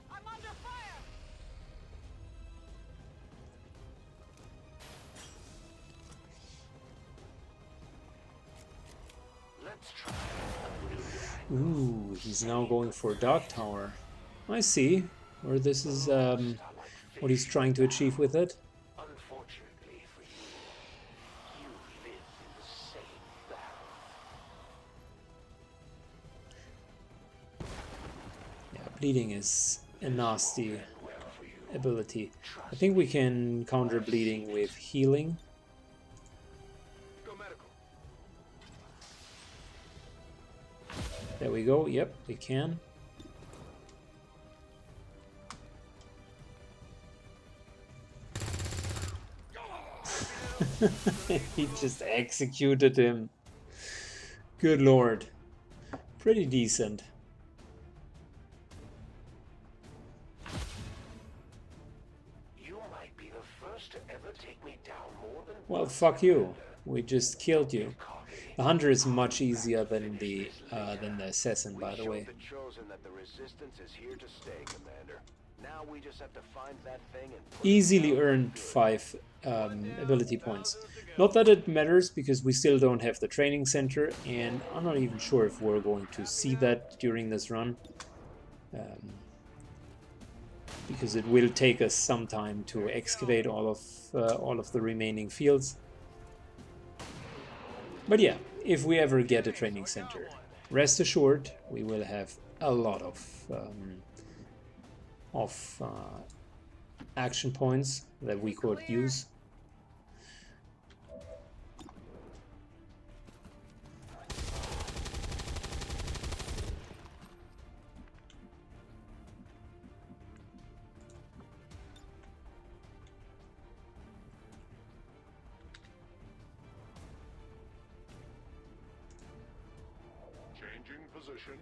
I'm under fire. Let's try. Ooh, he's now going for Dark Tower. I see where this is, what he's trying to achieve with it. Unfortunately for you, you live in the same barrel. Yeah, bleeding is a nasty ability. I think we can counter bleeding with healing. Go medical. There we go, yep, we can. He just executed him. Good lord. Pretty decent. You might be the first to ever take me down more than Well, fuck you. We just killed you. The hunter is much easier than the assassin, by the way. the chosen that the resistance is here to stay, Commander. Now we just have to find that thing and put Easily earned 5 ability points. Not that it matters, because we still don't have the training center, and I'm not even sure if we're going to see that during this run. Because it will take us some time to excavate all of the remaining fields. But yeah, if we ever get a training center, rest assured we will have a lot of action points that we could use. position.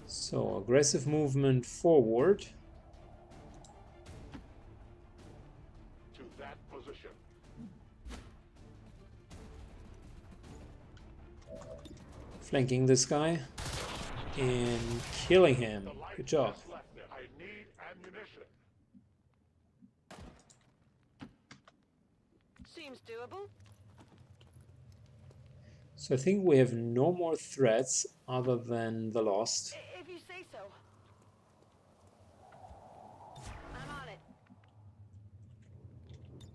So aggressive movement forward. To that position. Flanking this guy and killing him. The light Good job. has left it. I need ammunition. Seems doable. So I think we have no more threats other than the Lost. If you say so. I'm on it.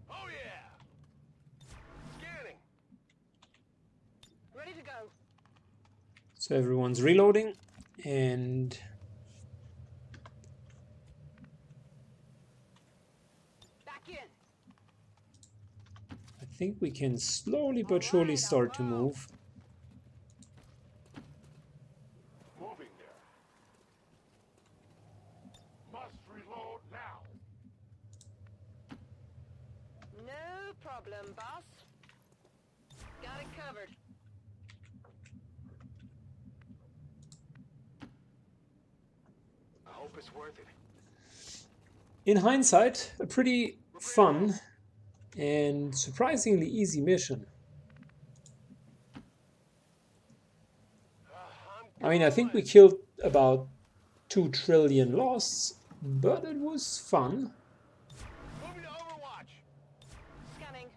Oh yeah! Scanning. Ready to go. So everyone's reloading and Back in. I think we can slowly but surely start to move. Moving there. Must reload now. No problem, boss. Got it covered. I hope it's worth it. In hindsight, a pretty fun and surprisingly easy mission. I mean, I think we killed about 2 trillion Losts, but it was fun. Moving to Overwatch. Scanning.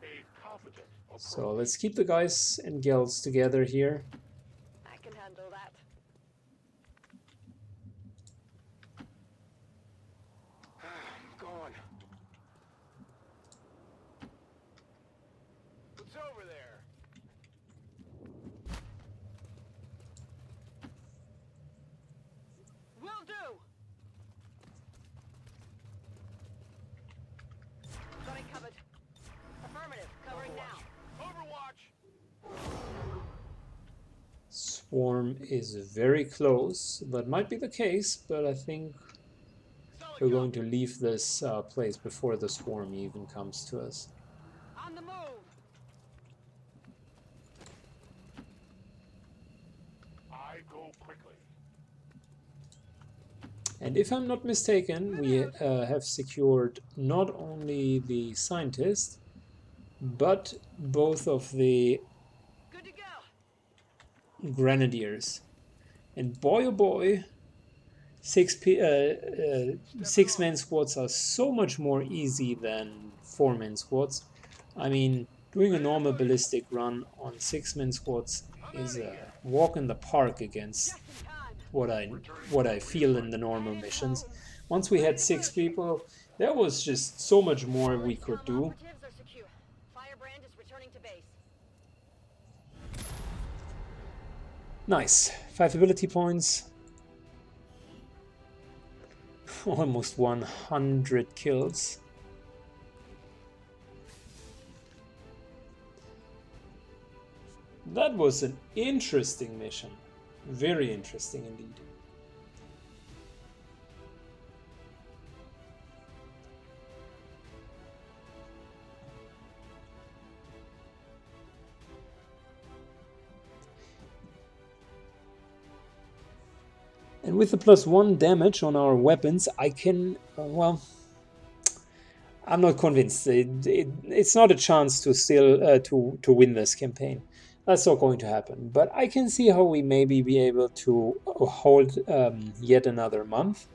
A confident approach. So let's keep the guys and gals together here. I can handle that. Going. What's over there? Will do. Got it covered. Affirmative. Covering now. Overwatch. Swarm is very close. That might be the case, but I think we're going to leave this place before the swarm even comes to us. On the move. I go quickly. And if I'm not mistaken, we have secured not only the scientist, but both of the Good to go. grenadiers. And boy oh boy, six-man squads are so much more easy than 4-man squads. I mean, doing a normal ballistic run on 6-man squads is a walk in the park against Just in time. what I feel in the normal missions. Once we had 6 people, there was just so much more we could do. Operatives are secure. Firebrand is returning to base. Nice. 5 ability points. Almost 100 kills. That was an interesting mission. Very interesting indeed. And with the +1 damage on our weapons, I can, well, I'm not convinced. It's not a chance to still to win this campaign. That's not going to happen. But I can see how we maybe be able to hold yet another month.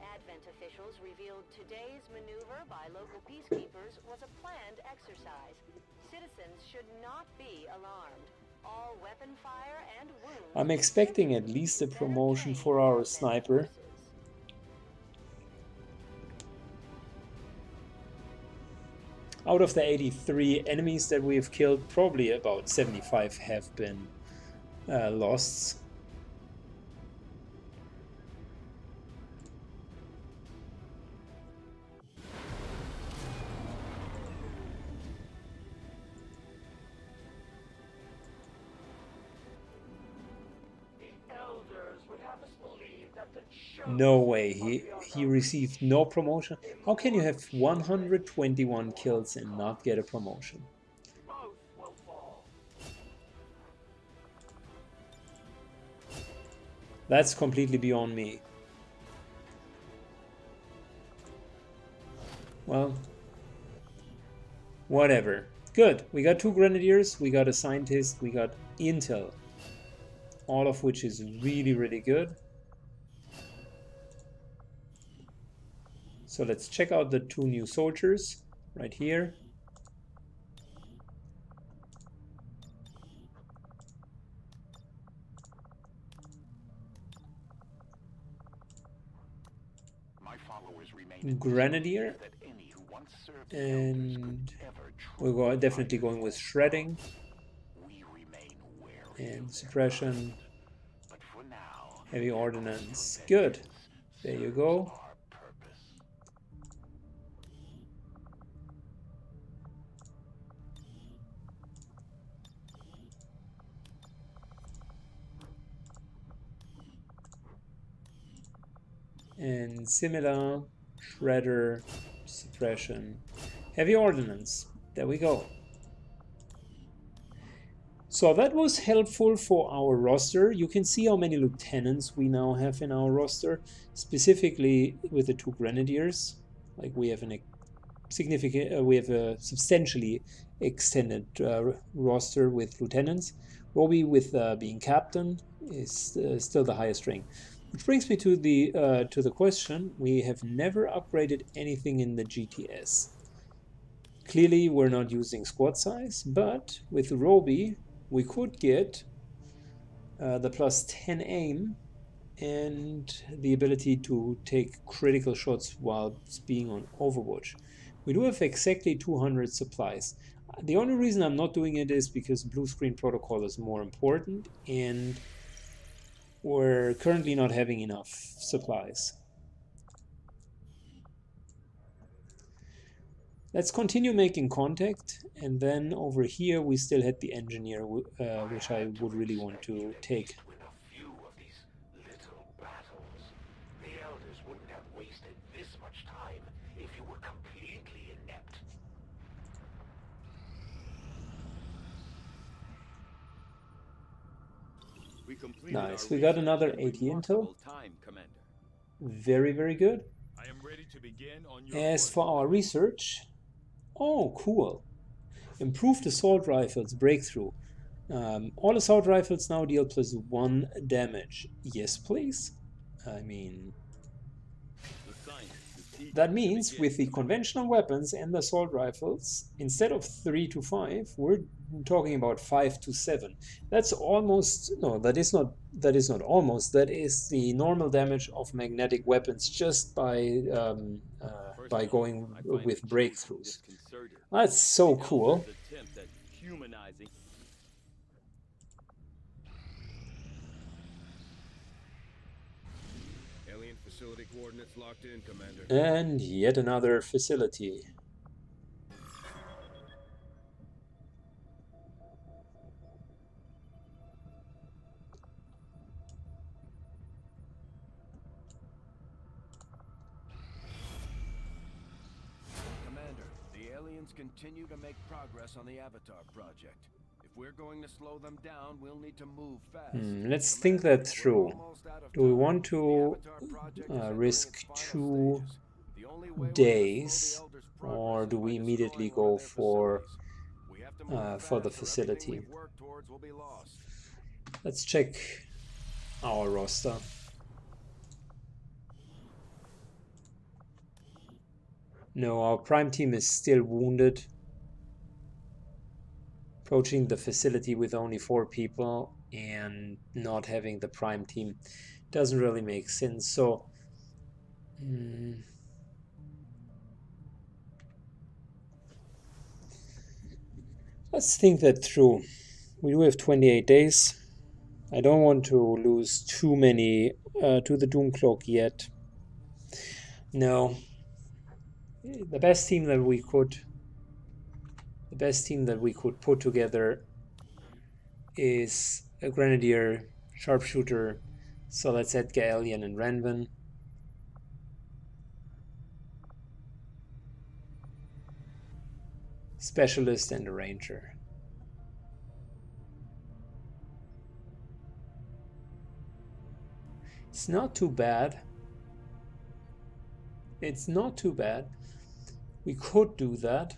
Advent officials revealed today's maneuver by local peacekeepers was a planned exercise. Citizens should not be alarmed. All weapon fire and wounds. I'm expecting at least a promotion for our sniper. Out of the 83 enemies that we've killed, probably about 75 have been lost. No way, he received no promotion. How can you have 121 kills and not get a promotion? Both will fall. That's completely beyond me. Well, whatever. Good, we got 2 grenadiers, we got a scientist, we got intel. All of which is really, really good. So let's check out the 2 new soldiers right here. My followers remain Grenadier, that any who once served and ever we're definitely going with shredding we remain wary and suppression, but for now heavy ordnance. Good. There you go. our purpose. And similar, shredder, suppression, heavy ordnance. There we go. So that was helpful for our roster. You can see how many lieutenants we now have in our roster, specifically with the 2 grenadiers. Like we have we have a substantially extended roster with lieutenants. Robbie, with being captain, is still the highest rank. Which brings me to the question: we have never upgraded anything in the GTS. Clearly, we're not using squad size, but with Robbie, we could get the plus 10 aim and the ability to take critical shots while being on Overwatch. We do have exactly 200 supplies. The only reason I'm not doing it is because blue screen protocol is more important and we're currently not having enough supplies. Let's continue making contact, and then over here we still had the engineer, which I would really want to take. With a few of these little battles, the elders wouldn't have wasted this much time if you were completely inept. Nice, we got another 80 intel. Very, very good. I am ready to begin on your As for our research, oh, cool. Improved assault rifles breakthrough. All assault rifles now deal +1 damage. Yes, please. I mean, that means with the conventional weapons and the assault rifles, instead of 3 to 5, we're talking about 5 to 7. That's almost, no, that is not almost, that is the normal damage of magnetic weapons just by going with breakthroughs. That's so cool. Alien facility coordinates locked in, Commander. And yet another facility. Commander, the aliens continue to make progress on the Avatar project. If we're going to slow them down, we'll need to move fast. Let's think that through. Do we want to risk 2 days, or do we immediately go for the facility? Let's check our roster. No, our prime team is still wounded. Approaching the facility with only 4 people and not having the prime team doesn't really make sense. So let's think that through. We do have 28 days. I don't want to lose too many to the Doomcloak yet. No. The best team that we could put together is a Grenadier, Sharpshooter, So let's Edgar, Alien, and Renvin. Specialist and a Ranger. It's not too bad. It's not too bad. We could do that.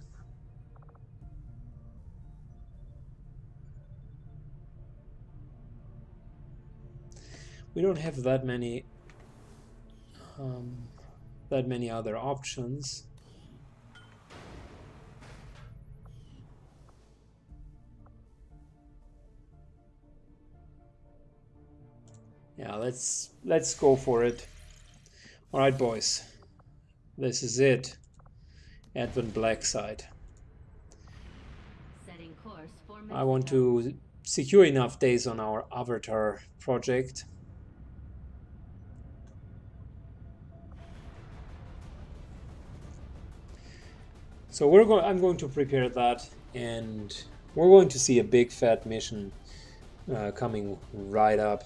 We don't have that many other options. Yeah, let's go for it. All right, boys. This is it. Advent Blackside. Setting course for I want to secure enough days on our Avatar project. So I'm going to prepare that, and we're going to see a big fat mission coming right up,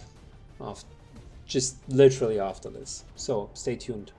just literally after this. So stay tuned.